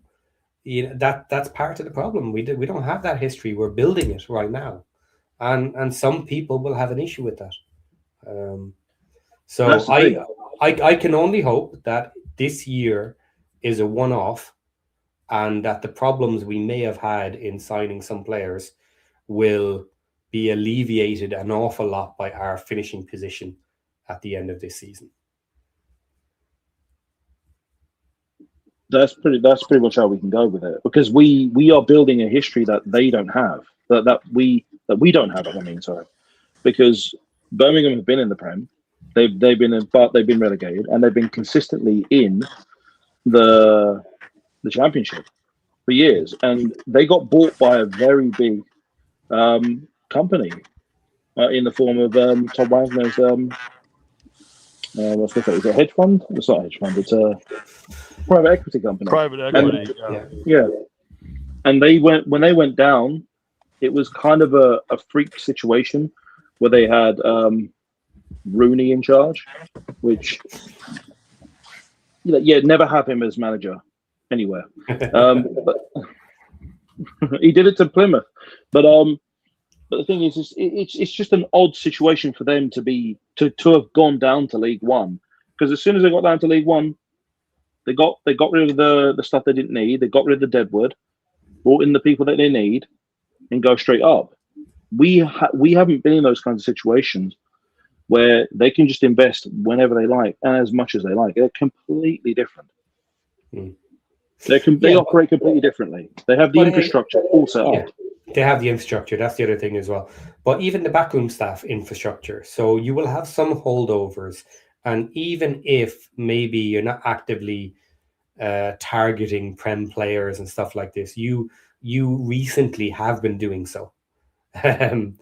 That's part of the problem. We don't have that history. We're building it right now, and some people will have an issue with that. So I can only hope that this year is a one-off, and that the problems we may have had in signing some players will be alleviated an awful lot by our finishing position at the end of this season.
That's pretty much how we can go with it, because we are building a history that they don't have, that we don't have. I mean, sorry, because Birmingham have been in the Prem, they've been relegated, and they've been consistently in the Championship for years, and they got bought by a very big company in the form of Tom Wagner's what's it? Is it a hedge fund? It's not a hedge fund. It's a private equity company.
Private equity,
yeah. And when they went down, it was kind of a freak situation where they had Rooney in charge, which never have him as manager anywhere. But he did it to Plymouth. But the thing is it's just an odd situation for them to have gone down to League One, because as soon as they got down to League One, they got rid of the stuff they didn't need. They got rid of the deadwood, brought in the people that they need, and go straight up. We haven't been in those kinds of situations where they can just invest whenever they like and as much as they like. They're completely different. They operate completely differently. They have the infrastructure all set up.
They have the infrastructure. That's the other thing as well. But even the backroom staff infrastructure. So you will have some holdovers. And even if maybe you're not actively targeting Prem players and stuff like this, you recently have been doing so. And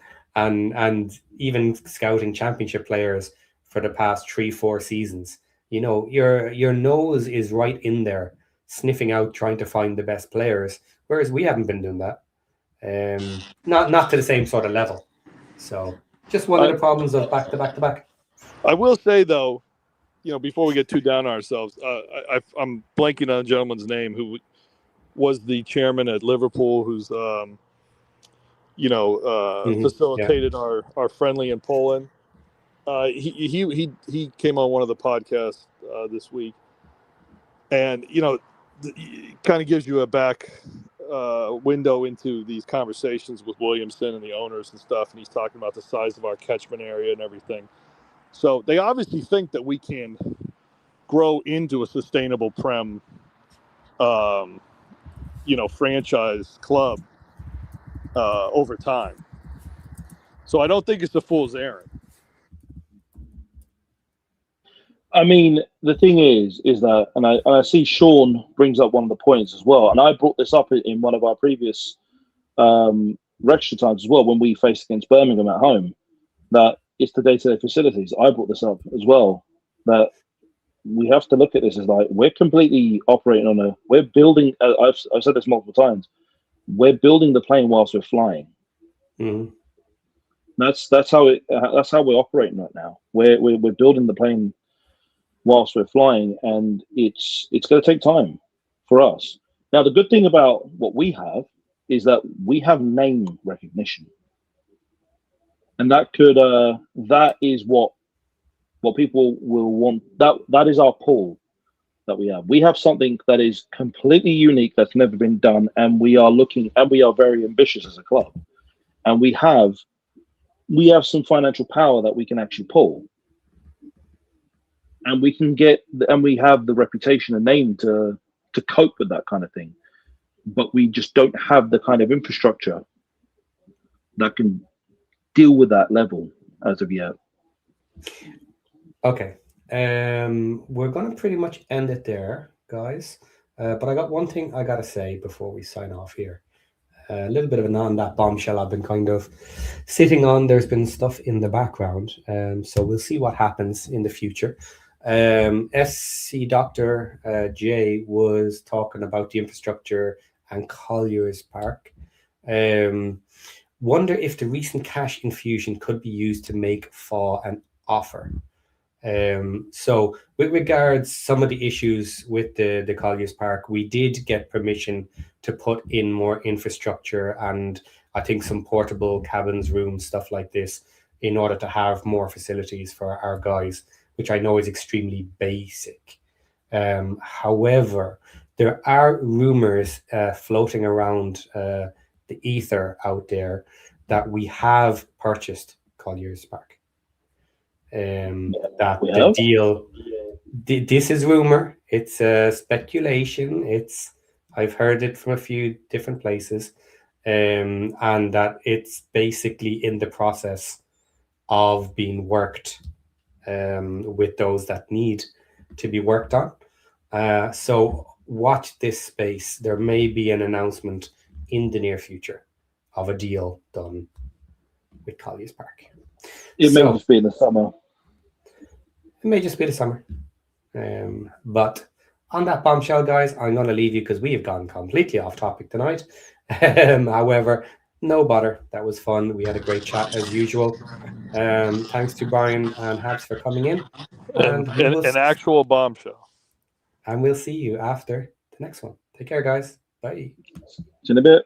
even scouting Championship players for the past 3-4 seasons. Your nose is right in there, sniffing out, trying to find the best players, whereas we haven't been doing that. Not to the same sort of level. So just one of the problems of back to back to back.
I will say though, before we get too down on ourselves, I'm blanking on a gentleman's name who was the chairman at Liverpool, who's facilitated our friendly in Poland. He came on one of the podcasts this week, and kind of gives you a back window into these conversations with Williamson and the owners and stuff, and he's talking about the size of our catchment area and everything. So they obviously think that we can grow into a sustainable Prem, franchise club over time. So I don't think it's a fool's errand.
I mean, the thing is that, and I see Sean brings up one of the points as well, and I brought this up in one of our previous WREXtra times as well when we faced against Birmingham at home, that it's the day-to-day facilities. I brought this up as well, that we have to look at this as like, we're completely operating we're building, I've said this multiple times, we're building the plane whilst we're flying.
Mm-hmm.
That's how we're operating right now. We're building the plane whilst we're flying, and it's going to take time for us. Now, the good thing about what we have is that we have name recognition, and that is what people will want. That is our pull that we have. We have something that is completely unique that's never been done, and we are very ambitious as a club, and we have some financial power that we can actually pull. And we have the reputation and name to cope with that kind of thing, but we just don't have the kind of infrastructure that can deal with that level as of yet.
Okay, we're going to pretty much end it there, guys. But I got one thing I got to say before we sign off here. A little bit of on that bombshell I've been kind of sitting on. There's been stuff in the background, so we'll see what happens in the future. SC Dr. J was talking about the infrastructure and Collier's Park. Wonder if the recent cash infusion could be used to make FA an offer. So with regards some of the issues with the Collier's Park, we did get permission to put in more infrastructure and I think some portable cabins, rooms, stuff like this, in order to have more facilities for our guys, which I know is extremely basic. However, there are rumors floating around the ether out there that we have purchased Collier's Park. That the deal, this is rumor, it's speculation, I've heard it from a few different places, and that it's basically in the process of being worked with those that need to be worked on. So watch this space. There may be an announcement in the near future of a deal done with Collier's Park.
It may just be in the summer.
It may just be the summer. But on that bombshell, guys, I'm going to leave you because we have gone completely off topic tonight. However, no bother. That was fun. We had a great chat as usual. Thanks to Brian and Habs for coming in.
And an actual bombshell.
And we'll see you after the next one. Take care, guys. Bye.
See you in a bit.